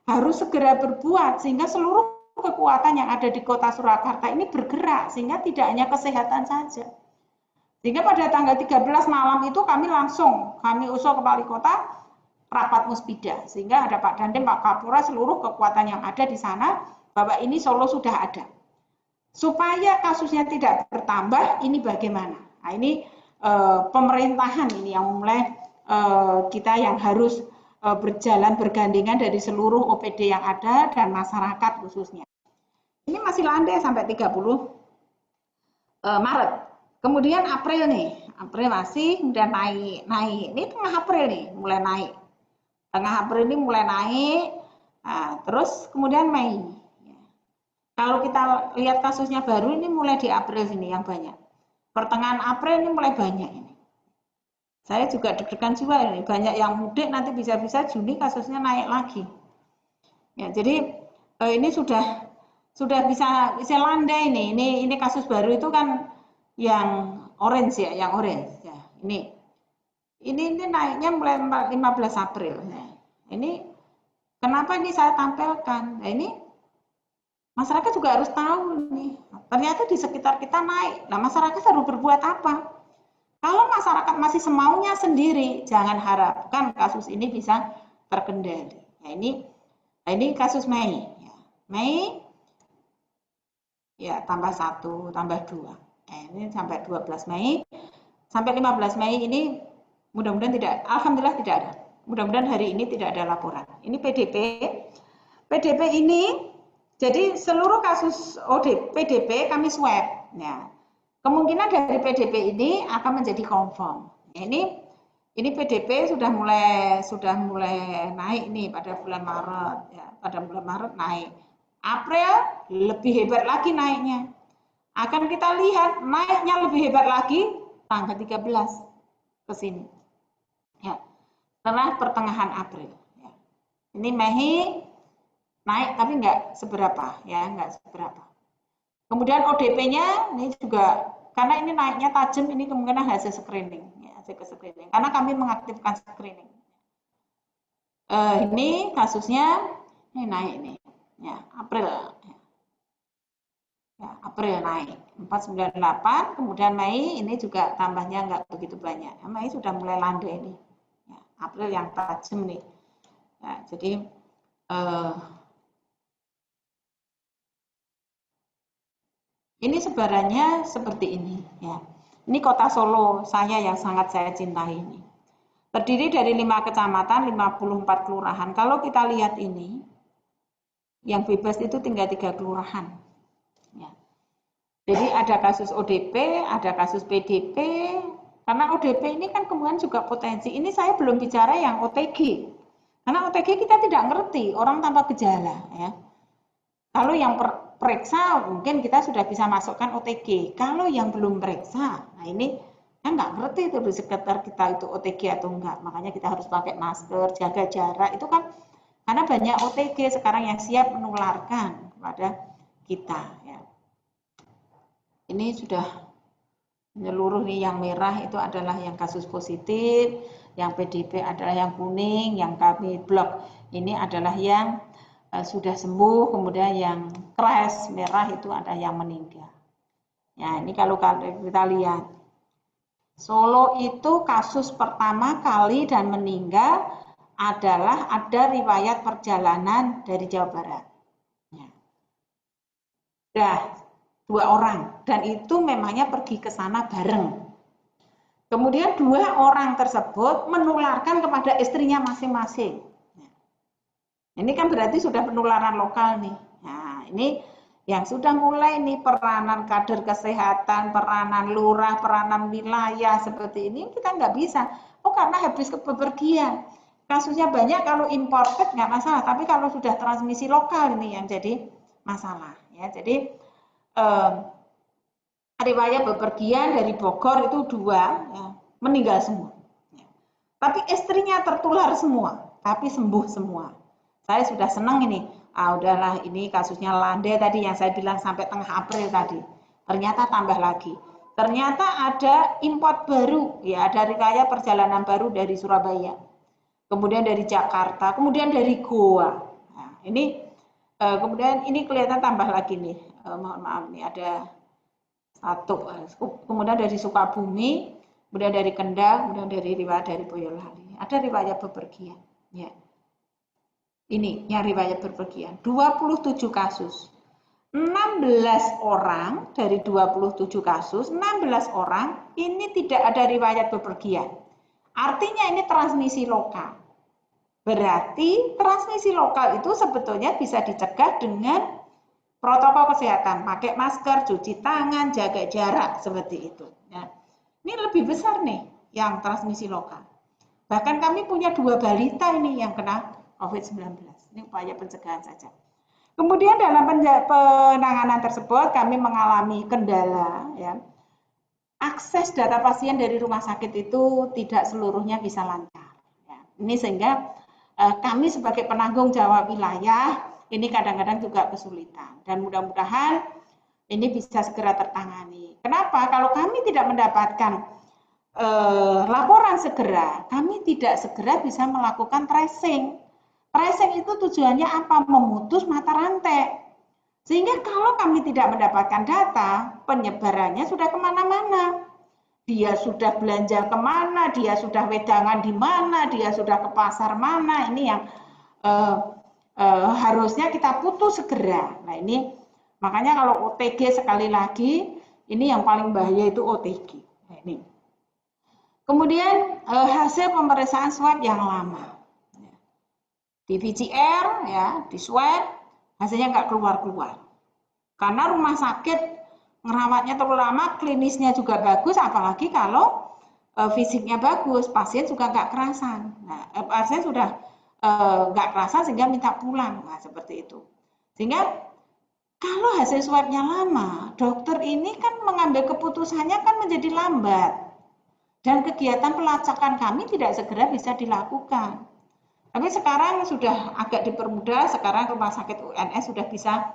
harus segera berbuat, sehingga seluruh kekuatan yang ada di kota Surakarta ini bergerak, sehingga tidak hanya kesehatan saja. Sehingga pada tanggal 13 malam itu kami usul ke wali kota rapat muspida, sehingga ada Pak Dandim, Pak Kapolres, seluruh kekuatan yang ada di sana, bahwa ini Solo sudah ada. Supaya kasusnya tidak bertambah, ini bagaimana? Nah, ini pemerintahan ini yang mulai kita yang harus berjalan bergandengan dari seluruh OPD yang ada dan masyarakat khususnya. Ini masih landai sampai 30 Maret. Kemudian April nih, April masih kemudian naik. Ini tengah April nih mulai naik. Tengah April ini mulai naik. Nah, terus kemudian Mei. Kalau kita lihat kasusnya baru ini mulai di April sini yang banyak. Pertengahan April ini mulai banyak ini. Saya juga deg-degan juga ini, banyak yang mudik nanti bisa-bisa Juni kasusnya naik lagi. Ya, jadi ini sudah bisa landai nih. Ini kasus baru itu kan yang orange ya, yang orange ya. Ini naiknya mulai 15 April. Nah, ini kenapa ini saya tampilkan? Nah, ini masyarakat juga harus tahu nih. Ternyata di sekitar kita naik. Nah, masyarakat harus berbuat apa? Kalau masyarakat masih semaunya sendiri, jangan harapkan kasus ini bisa terkendali. Nah, ini kasus Mei. Mei, ya tambah 1, tambah 2. Nah, ini sampai 12 Mei. Sampai 15 Mei ini mudah-mudahan tidak, alhamdulillah tidak ada. Mudah-mudahan hari ini tidak ada laporan. Ini PDP. PDP ini, jadi seluruh kasus PDP kami swab. Nah, kemungkinan dari PDP ini akan menjadi confirm. Ini PDP sudah mulai naik nih pada bulan Maret ya, pada bulan Maret naik. April lebih hebat lagi naiknya. Akan kita lihat naiknya lebih hebat lagi tanggal 13 ke sini. Ya. Setelah pertengahan April ya. Ini Mei naik tapi enggak seberapa ya, enggak seberapa. Kemudian ODP-nya ini juga karena ini naiknya tajam, ini kemungkinan hasil screening, ya, hasil screening. Karena kami mengaktifkan screening. Ini kasusnya ini naik nih, ya April, ya April naik 498, kemudian Mei ini juga tambahnya nggak begitu banyak. Mei sudah mulai landai ini, ya, April yang tajam nih. Ya, jadi ini sebarannya seperti ini ya. Ini kota Solo saya yang sangat saya cintai ini. Terdiri dari 5 kecamatan, 54 kelurahan. Kalau kita lihat ini, yang bebas itu tinggal 3 kelurahan. Ya. Jadi ada kasus ODP, ada kasus PDP. Karena ODP ini kan kemudian juga potensi. Ini saya belum bicara yang OTG. Karena OTG kita tidak ngerti, orang tanpa gejala ya. Kalau yang periksa mungkin kita sudah bisa masukkan OTG. Kalau yang belum periksa, nah ini kan nggak ngerti itu di sekitar kita itu OTG atau enggak. Makanya kita harus pakai masker, jaga jarak. Itu kan karena banyak OTG sekarang yang siap menularkan kepada kita. Ya. Ini sudah menyeluruh nih, yang merah itu adalah yang kasus positif, yang PDP adalah yang kuning, yang kami blok ini adalah yang sudah sembuh, kemudian yang crash merah itu ada yang meninggal. Ya, ini kalau kita lihat. Solo itu kasus pertama kali dan meninggal adalah ada riwayat perjalanan dari Jawa Barat. Ya. Dah, 2 orang. Dan itu memangnya pergi ke sana bareng. Kemudian 2 orang tersebut menularkan kepada istrinya masing-masing. Ini kan berarti sudah penularan lokal nih. Nah, ini yang sudah mulai nih peranan kader kesehatan, peranan lurah, peranan wilayah seperti ini kita nggak bisa. Oh karena habis bepergian. Kasusnya banyak kalau imported nggak masalah, tapi kalau sudah transmisi lokal ini yang jadi masalah. Ya, jadi riwayat bepergian dari Bogor itu 2 ya, meninggal semua. Ya. Tapi istrinya tertular semua, tapi sembuh semua. Saya sudah senang ini. Udahlah ini kasusnya landai tadi yang saya bilang sampai tengah April tadi. Ternyata tambah lagi. Ternyata ada import baru, ya ada riwayat perjalanan baru dari Surabaya. Kemudian dari Jakarta, kemudian dari Goa. Nah, ini kemudian ini kelihatan tambah lagi nih. Mohon maaf nih ada 1. Kemudian dari Sukabumi, kemudian dari Kendal, kemudian dari riwayat dari Boyolali. Ada riwayat bepergian, ya. Ini yang riwayat berpergian, 27 kasus. 16 orang dari 27 kasus, 16 orang ini tidak ada riwayat bepergian. Artinya ini transmisi lokal. Berarti transmisi lokal itu sebetulnya bisa dicegah dengan protokol kesehatan, pakai masker, cuci tangan, jaga jarak, seperti itu. Nah, ini lebih besar nih yang transmisi lokal. Bahkan kami punya 2 balita ini yang kena COVID-19. Ini upaya pencegahan saja. Kemudian dalam penanganan tersebut kami mengalami kendala, ya. Akses data pasien dari rumah sakit itu tidak seluruhnya bisa lancar. Ya. Ini sehingga kami sebagai penanggung jawab wilayah ini kadang-kadang juga kesulitan. Dan mudah-mudahan ini bisa segera tertangani. Kenapa? Kalau kami tidak mendapatkan laporan segera, kami tidak segera bisa melakukan tracing. Tracing itu tujuannya apa? Memutus mata rantai. Sehingga kalau kami tidak mendapatkan data, penyebarannya sudah kemana-mana. Dia sudah belanja kemana, dia sudah wedangan di mana, dia sudah ke pasar mana. Ini yang harusnya kita putus segera. Nah ini makanya kalau OTG sekali lagi, ini yang paling bahaya itu OTG. Nah, ini. Kemudian hasil pemeriksaan swab yang lama. Di PCR, ya, di swab, hasilnya nggak keluar-keluar. Karena rumah sakit ngerawatnya terlalu lama, klinisnya juga bagus, apalagi kalau fisiknya bagus, pasien juga nggak kerasan. Nah, pasien sudah nggak kerasan sehingga minta pulang, nah, seperti itu. Sehingga kalau hasil swabnya lama, dokter ini kan mengambil keputusannya kan menjadi lambat. Dan kegiatan pelacakan kami tidak segera bisa dilakukan. Tapi sekarang sudah agak dipermudah, sekarang rumah sakit UNS sudah bisa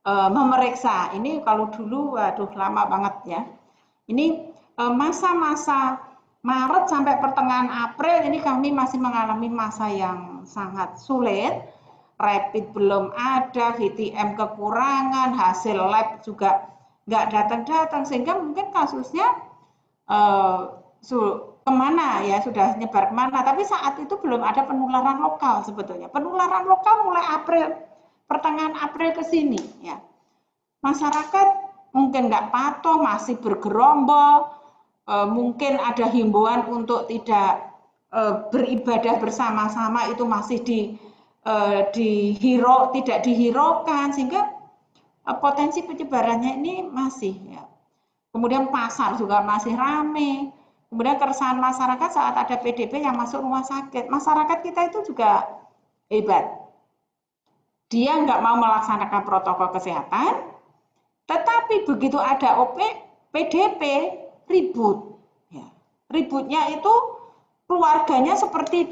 memeriksa. Ini kalau dulu, waduh lama banget ya. Ini masa-masa Maret sampai pertengahan April ini kami masih mengalami masa yang sangat sulit. Rapid belum ada, VTM kekurangan, hasil lab juga nggak datang-datang, sehingga mungkin kasusnya kemana ya, sudah nyebar kemana, tapi saat itu belum ada penularan lokal sebetulnya. Penularan lokal mulai April, pertengahan April ke sini ya. Masyarakat mungkin nggak patuh, masih bergerombol, mungkin ada himbauan untuk tidak beribadah bersama-sama itu masih tidak dihiraukan, sehingga potensi penyebarannya ini masih ya. Kemudian pasar juga masih ramai. Kemudian keresahan masyarakat saat ada PDP yang masuk rumah sakit. Masyarakat kita itu juga hebat. Dia nggak mau melaksanakan protokol kesehatan, tetapi begitu ada PDP, ribut. Ya. Ributnya itu keluarganya seperti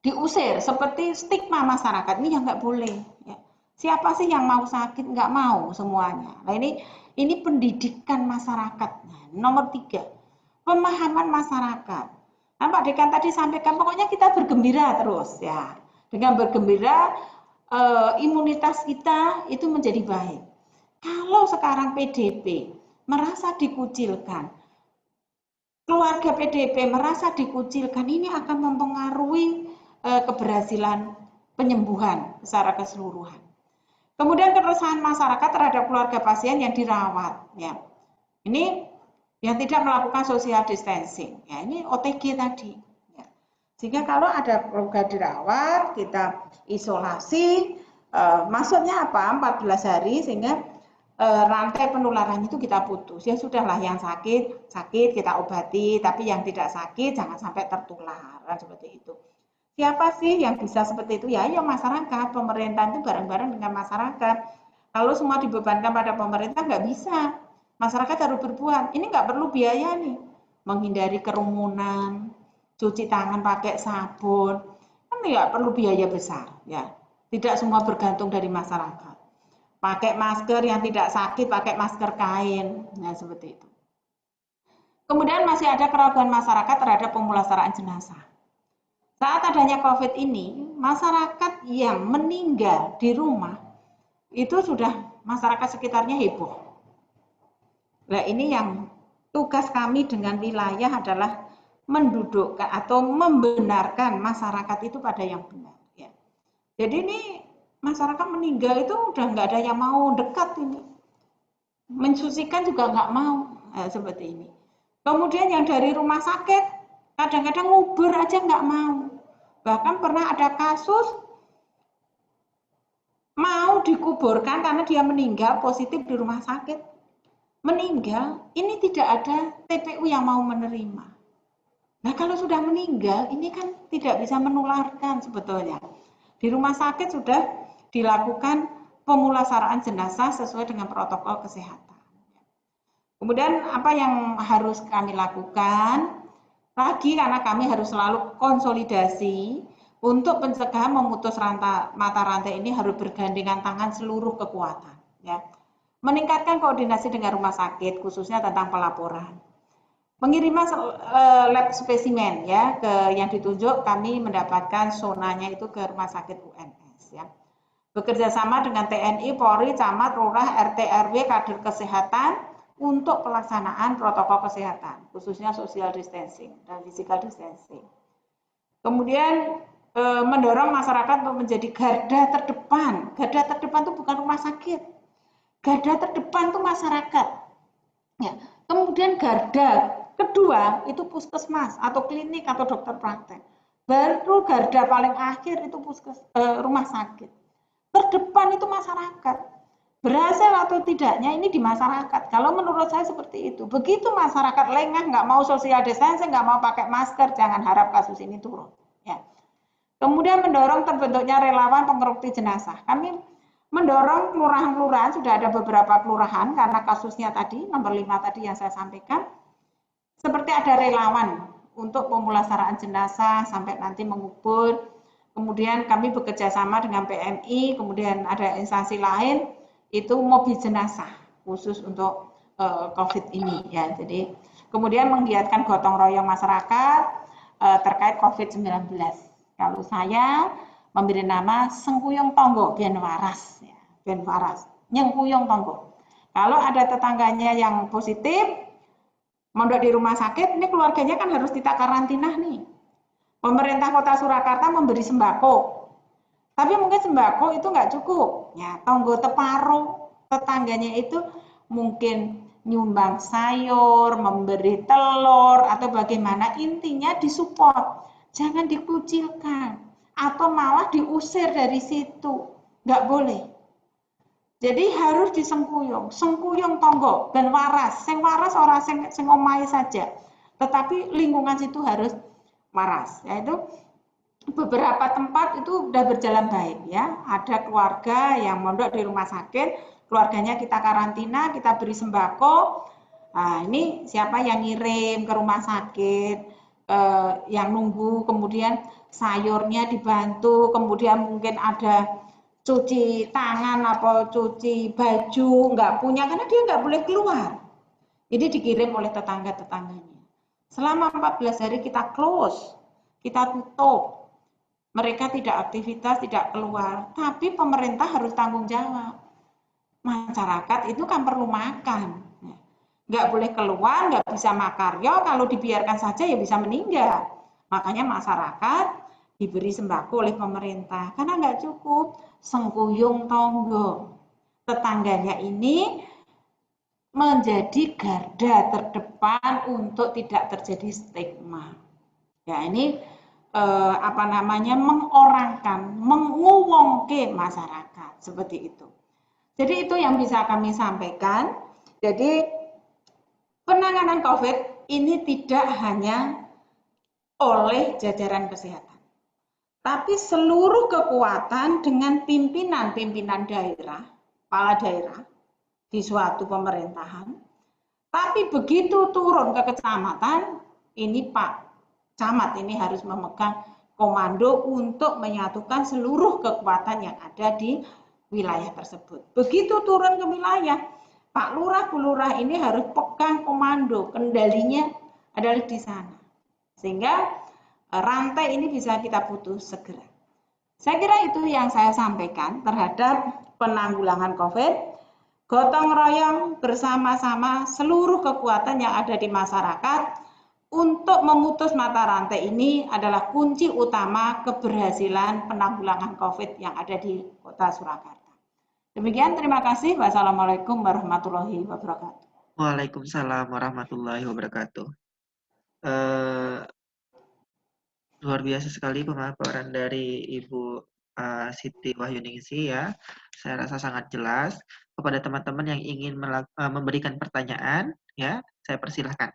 diusir, seperti stigma masyarakat. Ini yang nggak boleh. Ya. Siapa sih yang mau sakit? Nggak mau semuanya. Nah ini pendidikan masyarakat. Nah, nomor 3. Pemahaman masyarakat. Nah, Pak Dekan tadi sampaikan, pokoknya kita bergembira terus ya. Dengan bergembira, imunitas kita itu menjadi baik. Kalau sekarang PDP merasa dikucilkan, keluarga PDP merasa dikucilkan, ini akan mempengaruhi keberhasilan penyembuhan secara keseluruhan. Kemudian keresahan masyarakat terhadap keluarga pasien yang dirawat, ya. Ini yang tidak melakukan social distancing, ya ini OTG tadi. Ya. Sehingga kalau ada keluarga dirawat, kita isolasi, maksudnya apa? 14 hari sehingga rantai penularan itu kita putus. Ya sudahlah, yang sakit kita obati, tapi yang tidak sakit jangan sampai tertular, kan seperti itu. Siapa sih yang bisa seperti itu? Ya, ya masyarakat, pemerintah itu bareng-bareng dengan masyarakat. Kalau semua dibebankan pada pemerintah nggak bisa. Masyarakat harus berbuat. Ini nggak perlu biaya nih. Menghindari kerumunan, cuci tangan pakai sabun, kan nggak perlu biaya besar. Ya, tidak semua bergantung dari masyarakat. Pakai masker yang tidak sakit, pakai masker kain, nah seperti itu. Kemudian masih ada keraguan masyarakat terhadap pemulasaraan jenazah. Saat adanya COVID ini, masyarakat yang meninggal di rumah itu sudah masyarakat sekitarnya heboh. Nah, ini yang tugas kami dengan wilayah adalah mendudukkan atau membenarkan masyarakat itu pada yang benar. Ya. Jadi ini masyarakat meninggal itu udah nggak ada yang mau dekat ini. Mensucikan juga nggak mau, seperti ini. Kemudian yang dari rumah sakit kadang-kadang ngubur aja nggak mau. Bahkan pernah ada kasus mau dikuburkan karena dia meninggal positif di rumah sakit. Meninggal, ini tidak ada TPU yang mau menerima. Nah kalau sudah meninggal, ini kan tidak bisa menularkan sebetulnya. Di rumah sakit sudah dilakukan pemulasaraan jenazah sesuai dengan protokol kesehatan. Kemudian apa yang harus kami lakukan? Lagi karena kami harus selalu konsolidasi untuk pencegahan memutus mata rantai ini harus bergandengan tangan seluruh kekuatan. Ya. Meningkatkan koordinasi dengan rumah sakit khususnya tentang pelaporan. Pengiriman lab spesimen ya ke yang ditunjuk kami mendapatkan zonanya itu ke rumah sakit UNS ya. Bekerja sama dengan TNI, Polri, Camat, Lurah, RT, RW, kader kesehatan untuk pelaksanaan protokol kesehatan, khususnya social distancing dan physical distancing. Kemudian mendorong masyarakat untuk menjadi garda terdepan. Garda terdepan itu bukan rumah sakit. Garda terdepan itu masyarakat. Ya. Kemudian garda kedua itu puskesmas atau klinik atau dokter praktek. Baru garda paling akhir itu rumah sakit. Terdepan itu masyarakat. Berhasil atau tidaknya ini di masyarakat. Kalau menurut saya seperti itu. Begitu masyarakat lengah, nggak mau social distancing, nggak mau pakai masker, jangan harap kasus ini turun. Ya. Kemudian mendorong terbentuknya relawan pengerukti jenazah. Kami mendorong kelurahan-kelurahan, sudah ada beberapa kelurahan karena kasusnya tadi, nomor 5 tadi yang saya sampaikan, seperti ada relawan untuk pemulasaraan jenazah sampai nanti mengubur. Kemudian kami bekerja sama dengan PMI, kemudian ada instansi lain, itu mobil jenazah khusus untuk COVID ini ya. Jadi kemudian menggiatkan gotong royong masyarakat terkait COVID-19. Kalau saya memberi nama Sengkuyung Tonggo Ben Waras ya, Ben Waras, Nyengkuyung Tonggo. Kalau ada tetangganya yang positif mondok di rumah sakit, ini keluarganya kan harus kita karantina nih. Pemerintah Kota Surakarta memberi sembako. Tapi mungkin sembako itu nggak cukup. Ya, tonggo teparo, tetangganya itu mungkin nyumbang sayur, memberi telur, atau bagaimana. Intinya disupport. Jangan dikucilkan. Atau malah diusir dari situ. Nggak boleh. Jadi harus disengkuyung. Sengkuyung tonggo dan waras. Sing waras orang sing omahe saja. Tetapi lingkungan situ harus waras. Yaitu beberapa tempat itu sudah berjalan baik ya. Ada keluarga yang mondok di rumah sakit, keluarganya kita karantina, kita beri sembako. Nah, ini siapa yang ngirim ke rumah sakit, yang nunggu, kemudian sayurnya dibantu, kemudian mungkin ada cuci tangan atau cuci baju, nggak punya karena dia nggak boleh keluar. Jadi dikirim oleh tetangga-tetangganya. Selama 14 hari kita close, kita tutup. Mereka tidak aktivitas, tidak keluar, tapi pemerintah harus tanggung jawab. masyarakat itu kan perlu makan. Nggak boleh keluar, nggak bisa makaryo, kalau dibiarkan saja ya bisa meninggal. Makanya masyarakat diberi sembako oleh pemerintah, karena nggak cukup, sengkuyung tonggo. Tetangganya ini menjadi garda terdepan untuk tidak terjadi stigma. Ya ini mengorangkan, menguwongke masyarakat seperti itu. Jadi itu yang bisa kami sampaikan. Jadi penanganan COVID ini tidak hanya oleh jajaran kesehatan, tapi seluruh kekuatan dengan pimpinan-pimpinan daerah, kepala daerah di suatu pemerintahan. Tapi begitu turun ke kecamatan, ini Pak Camat ini harus memegang komando untuk menyatukan seluruh kekuatan yang ada di wilayah tersebut. Begitu turun ke wilayah, Pak Lurah, Bu Lurah ini harus pegang komando, kendalinya adalah di sana. Sehingga rantai ini bisa kita putus segera. Saya kira itu yang saya sampaikan terhadap penanggulangan COVID. Gotong royong bersama-sama seluruh kekuatan yang ada di masyarakat untuk memutus mata rantai ini adalah kunci utama keberhasilan penanggulangan COVID yang ada di Kota Surakarta. Demikian, terima kasih. Wassalamualaikum warahmatullahi wabarakatuh. Waalaikumsalam warahmatullahi wabarakatuh. Luar biasa sekali pemaparan dari Ibu Siti Wahyuningsi ya. Saya rasa sangat jelas. Kepada teman-teman yang ingin memberikan pertanyaan, ya, saya persilahkan.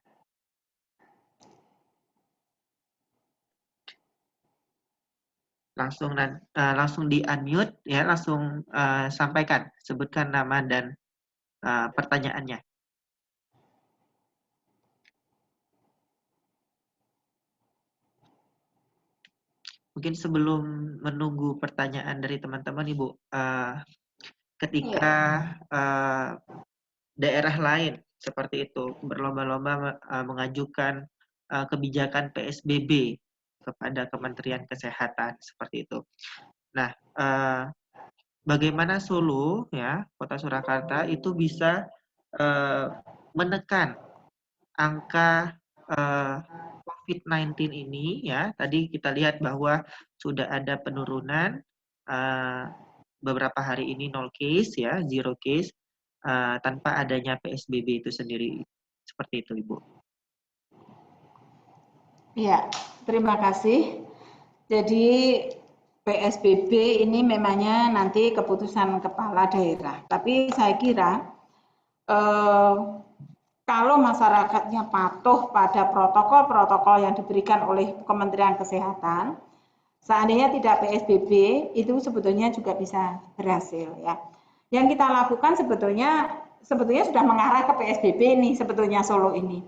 Langsung di unmute ya, langsung sampaikan, sebutkan nama dan pertanyaannya. Mungkin sebelum menunggu pertanyaan dari teman-teman Ibu, ketika daerah lain seperti itu berlomba-lomba mengajukan kebijakan PSBB kepada Kementerian Kesehatan seperti itu. Nah, bagaimana Solo ya, Kota Surakarta itu bisa menekan angka COVID-19 ini ya. Tadi kita lihat bahwa sudah ada penurunan beberapa hari ini 0 case ya, 0 case tanpa adanya PSBB itu sendiri. Seperti itu, Ibu. Ya, terima kasih. Jadi PSBB ini memangnya nanti keputusan kepala daerah. Tapi saya kira kalau masyarakatnya patuh pada protokol-protokol yang diberikan oleh Kementerian Kesehatan, seandainya tidak PSBB itu sebetulnya juga bisa berhasil ya. Yang kita lakukan sebetulnya sudah mengarah ke PSBB nih sebetulnya Solo ini.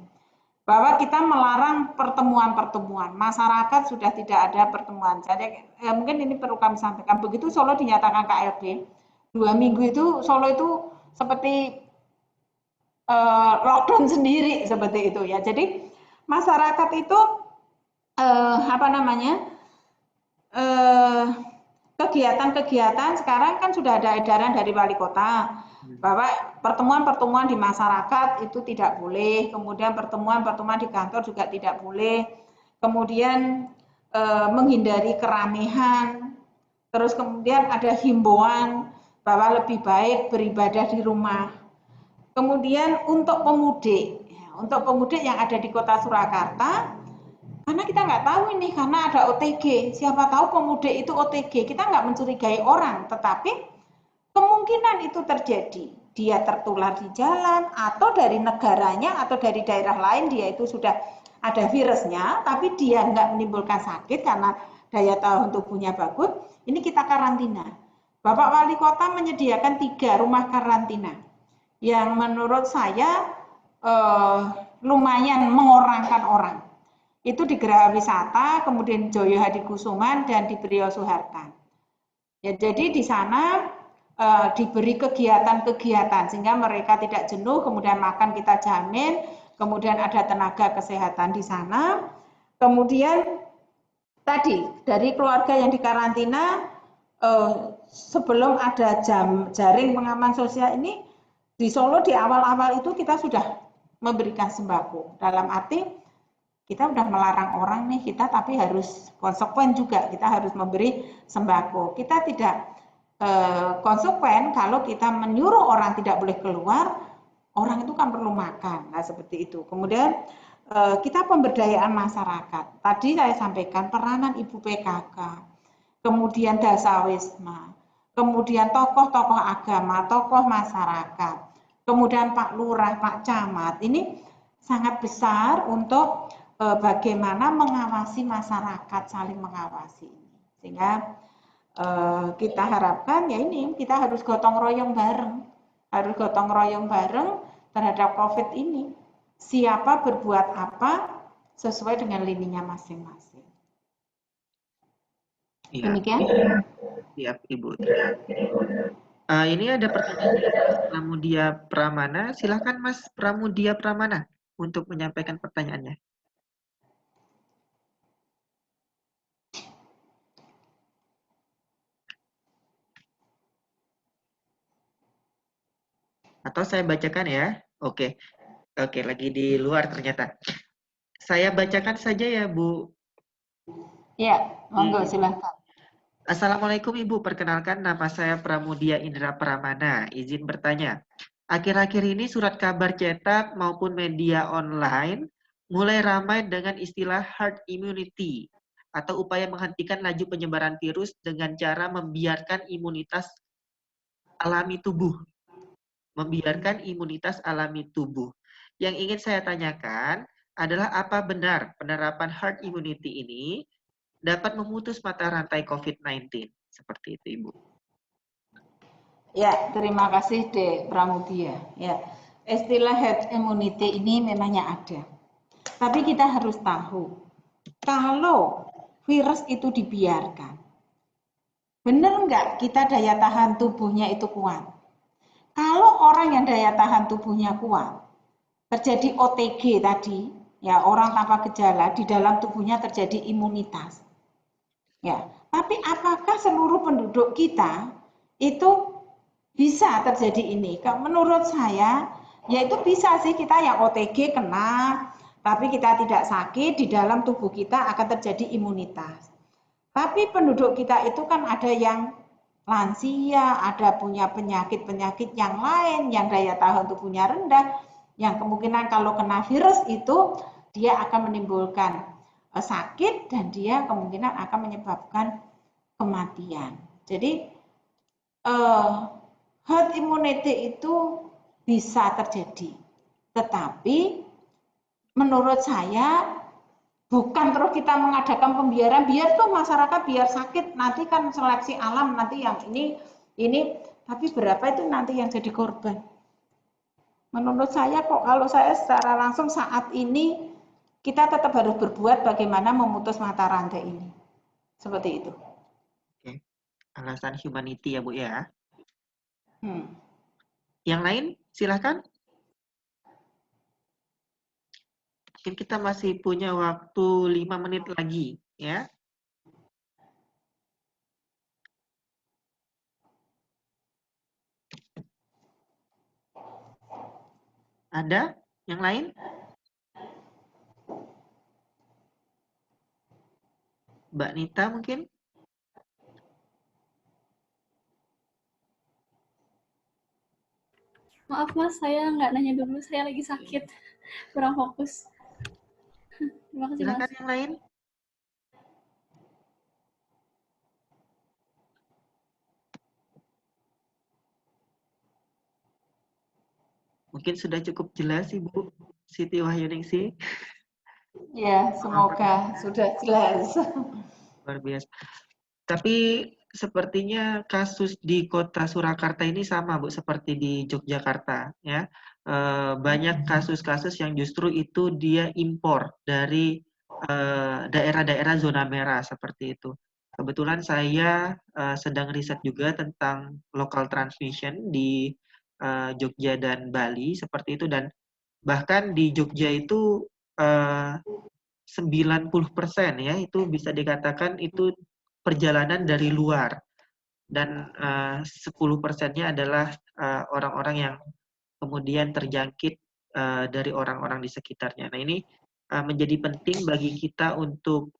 Bahwa kita melarang pertemuan-pertemuan, masyarakat sudah tidak ada pertemuan. Jadi mungkin ini perlu kami sampaikan. Begitu Solo dinyatakan KLB, 2 minggu itu Solo itu seperti lockdown sendiri seperti itu ya. Jadi masyarakat itu kegiatan-kegiatan sekarang kan sudah ada edaran dari wali kota bahwa pertemuan-pertemuan di masyarakat itu tidak boleh, kemudian pertemuan-pertemuan di kantor juga tidak boleh, kemudian menghindari keramaian, terus kemudian ada himbauan bahwa lebih baik beribadah di rumah. Kemudian untuk pemudik yang ada di Kota Surakarta, karena kita nggak tahu ini, karena ada OTG, siapa tahu pemudik itu OTG, kita nggak mencurigai orang, tetapi kemungkinan itu terjadi, dia tertular di jalan, atau dari negaranya, atau dari daerah lain, dia itu sudah ada virusnya, tapi dia nggak menimbulkan sakit karena daya tahan tubuhnya bagus, ini kita karantina. Bapak Wali Kota menyediakan 3 rumah karantina, yang menurut saya lumayan mengorangkan orang. Itu di Geraha Wisata, kemudian Joyo Hadikusuman, dan di Priyo Suhartan. Ya, jadi di sana diberi kegiatan-kegiatan sehingga mereka tidak jenuh, kemudian makan kita jamin, kemudian ada tenaga kesehatan di sana. Kemudian tadi dari keluarga yang dikarantina sebelum ada jaring pengaman sosial ini, di Solo di awal-awal itu kita sudah memberikan sembako. Dalam arti kita udah melarang orang nih, kita tapi harus konsekuen juga, kita harus memberi sembako. Kita tidak konsekuen kalau kita menyuruh orang tidak boleh keluar, orang itu kan perlu makan. Nah, seperti itu. Kemudian kita pemberdayaan masyarakat. Tadi saya sampaikan peranan Ibu PKK, kemudian Dasawisma, kemudian tokoh-tokoh agama, tokoh masyarakat, kemudian Pak Lurah, Pak Camat. Ini sangat besar untuk bagaimana mengawasi masyarakat, saling mengawasi. Sehingga kita harapkan ya ini, kita harus gotong royong bareng. Harus gotong royong bareng terhadap COVID ini. Siapa berbuat apa sesuai dengan lininya masing-masing. Iya. Demikian. Siap, Ibu. Ini ada pertanyaan dari Mas Pramudia Pramana. Silakan Mas Pramudia Pramana untuk menyampaikan pertanyaannya. Atau saya bacakan ya. Oke. Oke, lagi di luar ternyata. Saya bacakan saja ya, Bu. Ya, monggo silahkan. Assalamualaikum Ibu, perkenalkan nama saya Pramudia Indra Pramana. Izin bertanya, akhir-akhir ini surat kabar cetak maupun media online mulai ramai dengan istilah herd immunity atau upaya menghentikan laju penyebaran virus dengan cara membiarkan imunitas alami tubuh. Membiarkan imunitas alami tubuh. Yang ingin saya tanyakan adalah apa benar penerapan herd immunity ini dapat memutus mata rantai COVID-19? Seperti itu, Ibu. Ya, terima kasih De Pramudia. Ya, istilah herd immunity ini memangnya ada. Tapi kita harus tahu, kalau virus itu dibiarkan, benar nggak kita daya tahan tubuhnya itu kuat? Kalau orang yang daya tahan tubuhnya kuat, terjadi OTG tadi, ya orang tanpa gejala, di dalam tubuhnya terjadi imunitas. Ya, tapi apakah seluruh penduduk kita itu bisa terjadi ini? Menurut saya, ya itu bisa sih, kita yang OTG kena, tapi kita tidak sakit, di dalam tubuh kita akan terjadi imunitas. Tapi penduduk kita itu kan ada yang lansia, ada punya penyakit-penyakit yang lain, yang daya tahan tubuhnya rendah, yang kemungkinan kalau kena virus itu dia akan menimbulkan sakit dan dia kemungkinan akan menyebabkan kematian. Jadi herd immunity itu bisa terjadi, tetapi menurut saya bukan terus kita mengadakan pembiaran, biar tuh masyarakat biar sakit, nanti kan seleksi alam, nanti yang ini, tapi berapa itu nanti yang jadi korban? Menurut saya kok kalau saya secara langsung saat ini, kita tetap harus berbuat bagaimana memutus mata rantai ini. Seperti itu. Oke. Alasan humanity ya, Bu ya. Hmm. Yang lain, silahkan. Mungkin kita masih punya waktu 5 menit lagi, ya. Ada yang lain? Mbak Nita mungkin? Maaf Mas, saya nggak nanya dulu, saya lagi sakit, kurang fokus. Terima kasih Silakan Mas. yang lain. Mungkin sudah cukup jelas Ibu Siti Wahyuningsi. Ya, semoga sudah jelas. Luar biasa. Tapi sepertinya kasus di kota Surakarta ini sama Bu seperti di Yogyakarta ya. Banyak kasus-kasus yang justru itu dia impor dari daerah-daerah zona merah seperti itu. Kebetulan saya sedang riset juga tentang local transmission di Jogja dan Bali seperti itu, dan bahkan di Jogja itu 90% ya itu bisa dikatakan itu perjalanan dari luar. dan 10%-nya adalah orang-orang yang kemudian terjangkit dari orang-orang di sekitarnya. Nah, ini menjadi penting bagi kita untuk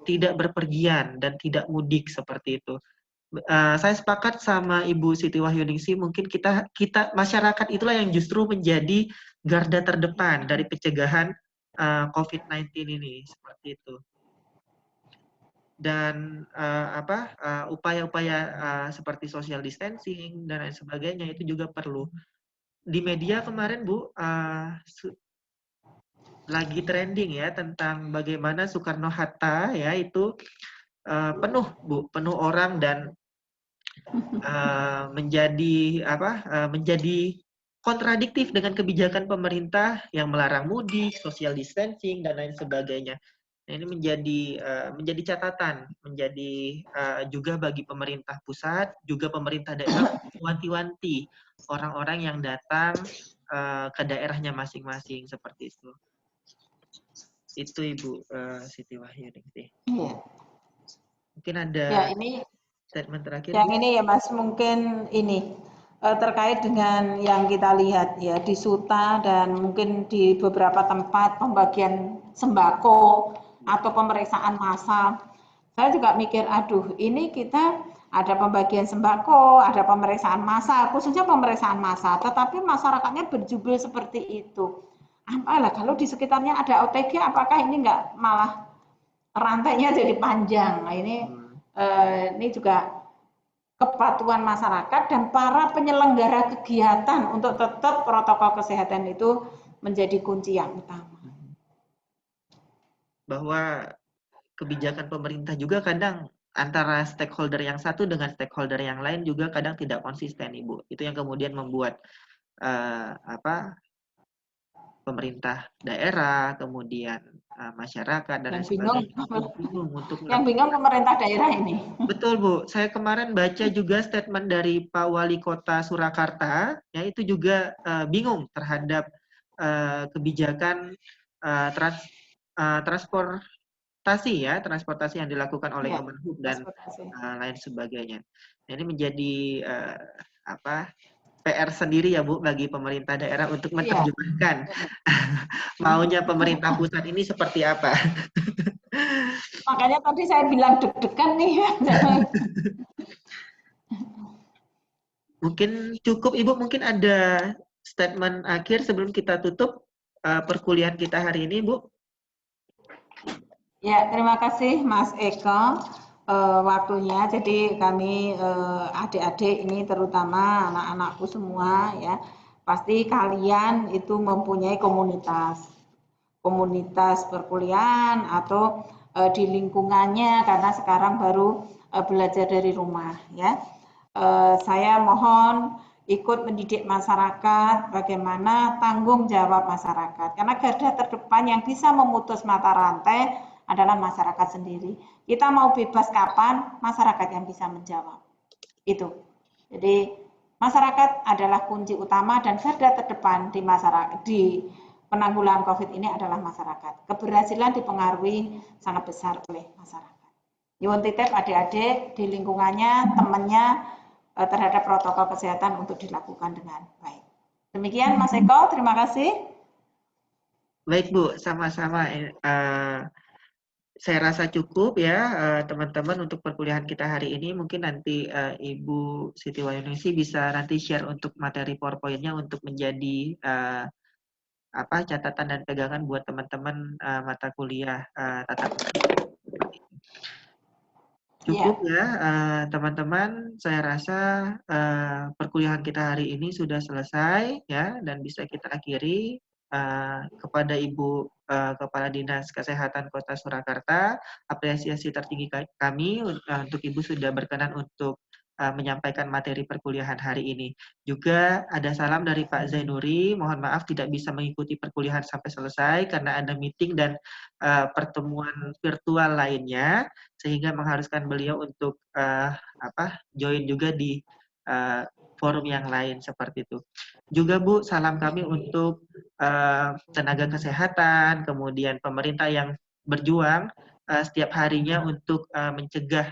tidak berpergian dan tidak mudik seperti itu. Saya sepakat sama Ibu Siti Wahyuningsi, mungkin kita masyarakat itulah yang justru menjadi garda terdepan dari pencegahan COVID-19 ini, seperti itu. Dan upaya-upaya seperti social distancing dan lain sebagainya itu juga perlu. Di media kemarin Bu lagi trending ya tentang bagaimana Soekarno-Hatta ya itu penuh Bu, penuh orang dan menjadi kontradiktif dengan kebijakan pemerintah yang melarang mudik, social distancing dan lain sebagainya. Nah, ini menjadi catatan, menjadi juga bagi pemerintah pusat, juga pemerintah daerah wanti-wanti orang-orang yang datang ke daerahnya masing-masing seperti itu. Itu Ibu Siti Wahyuningsi. Iya. Mungkin ada Ya, ini statement terakhir. yang ini ya Mas, mungkin ini terkait dengan yang kita lihat ya di Suta dan mungkin di beberapa tempat pembagian sembako atau pemeriksaan massal. Saya juga mikir, aduh ini kita ada pembagian sembako, ada pemeriksaan massal, khususnya pemeriksaan massal, tetapi masyarakatnya berjubel seperti itu. Apalah kalau di sekitarnya ada OTG, apakah ini nggak malah rantainya jadi panjang? Nah, ini juga kepatuhan masyarakat dan para penyelenggara kegiatan untuk tetap protokol kesehatan itu menjadi kunci yang utama. Bahwa kebijakan pemerintah juga kadang antara stakeholder yang satu dengan stakeholder yang lain juga kadang tidak konsisten, Ibu. Itu yang kemudian membuat pemerintah daerah, kemudian masyarakat dan lain sebagainya bingung untuk yang bingung pemerintah daerah ini. Betul Bu, saya kemarin baca juga statement dari Pak Wali Kota Surakarta, ya itu juga bingung terhadap kebijakan transportasi yang dilakukan oleh Ya, Kemenhub dan lain sebagainya. Nah, ini menjadi PR sendiri ya Bu bagi pemerintah daerah untuk menerjemahkan maunya pemerintah pusat ini seperti apa. Makanya tadi saya bilang deg-degan nih. Mungkin cukup Ibu, mungkin ada statement akhir sebelum kita tutup perkuliahan kita hari ini, Bu. Ya, terima kasih Mas Eko waktunya. Jadi kami adik-adik ini terutama anak-anakku semua ya, pasti kalian itu mempunyai komunitas perkuliahan atau di lingkungannya karena sekarang baru belajar dari rumah ya. Saya mohon ikut mendidik masyarakat bagaimana tanggung jawab masyarakat karena garda terdepan yang bisa memutus mata rantai adalah masyarakat sendiri. Kita mau bebas kapan, masyarakat yang bisa menjawab. Itu. Jadi masyarakat adalah kunci utama dan garda terdepan di masyarakat di penanggulangan COVID ini adalah masyarakat. Keberhasilan dipengaruhi sangat besar oleh masyarakat. Nyuwun titip adik-adik di lingkungannya, temannya terhadap protokol kesehatan untuk dilakukan dengan baik. Demikian Mas Eko, terima kasih. Baik Bu, sama-sama. Saya rasa cukup ya teman-teman untuk perkuliahan kita hari ini. Mungkin nanti Ibu Siti Wahyuningsi bisa nanti share untuk materi PowerPoint-nya untuk menjadi catatan dan pegangan buat teman-teman mata kuliah tatap muka. Cukup ya teman-teman. Saya rasa perkuliahan kita hari ini sudah selesai ya dan bisa kita akhiri. Kepada Ibu Kepala Dinas Kesehatan Kota Surakarta, apresiasi tertinggi kami untuk Ibu sudah berkenan untuk menyampaikan materi perkuliahan hari ini. Juga ada salam dari Pak Zainuri, mohon maaf tidak bisa mengikuti perkuliahan sampai selesai karena ada meeting dan pertemuan virtual lainnya, sehingga mengharuskan beliau untuk join juga di forum yang lain seperti itu. Juga Bu, salam kami untuk tenaga kesehatan, kemudian pemerintah yang berjuang setiap harinya untuk mencegah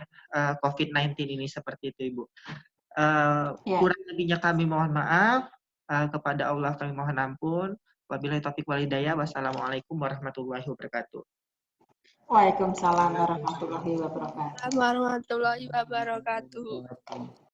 COVID-19 ini seperti itu, Ibu. Ya. Kurang lebihnya kami mohon maaf, kepada Allah kami mohon ampun. Wabillahi taufiq wal hidayah. Wassalamualaikum warahmatullahi wabarakatuh. Waalaikumsalam warahmatullahi wabarakatuh. Warahmatullahi wabarakatuh.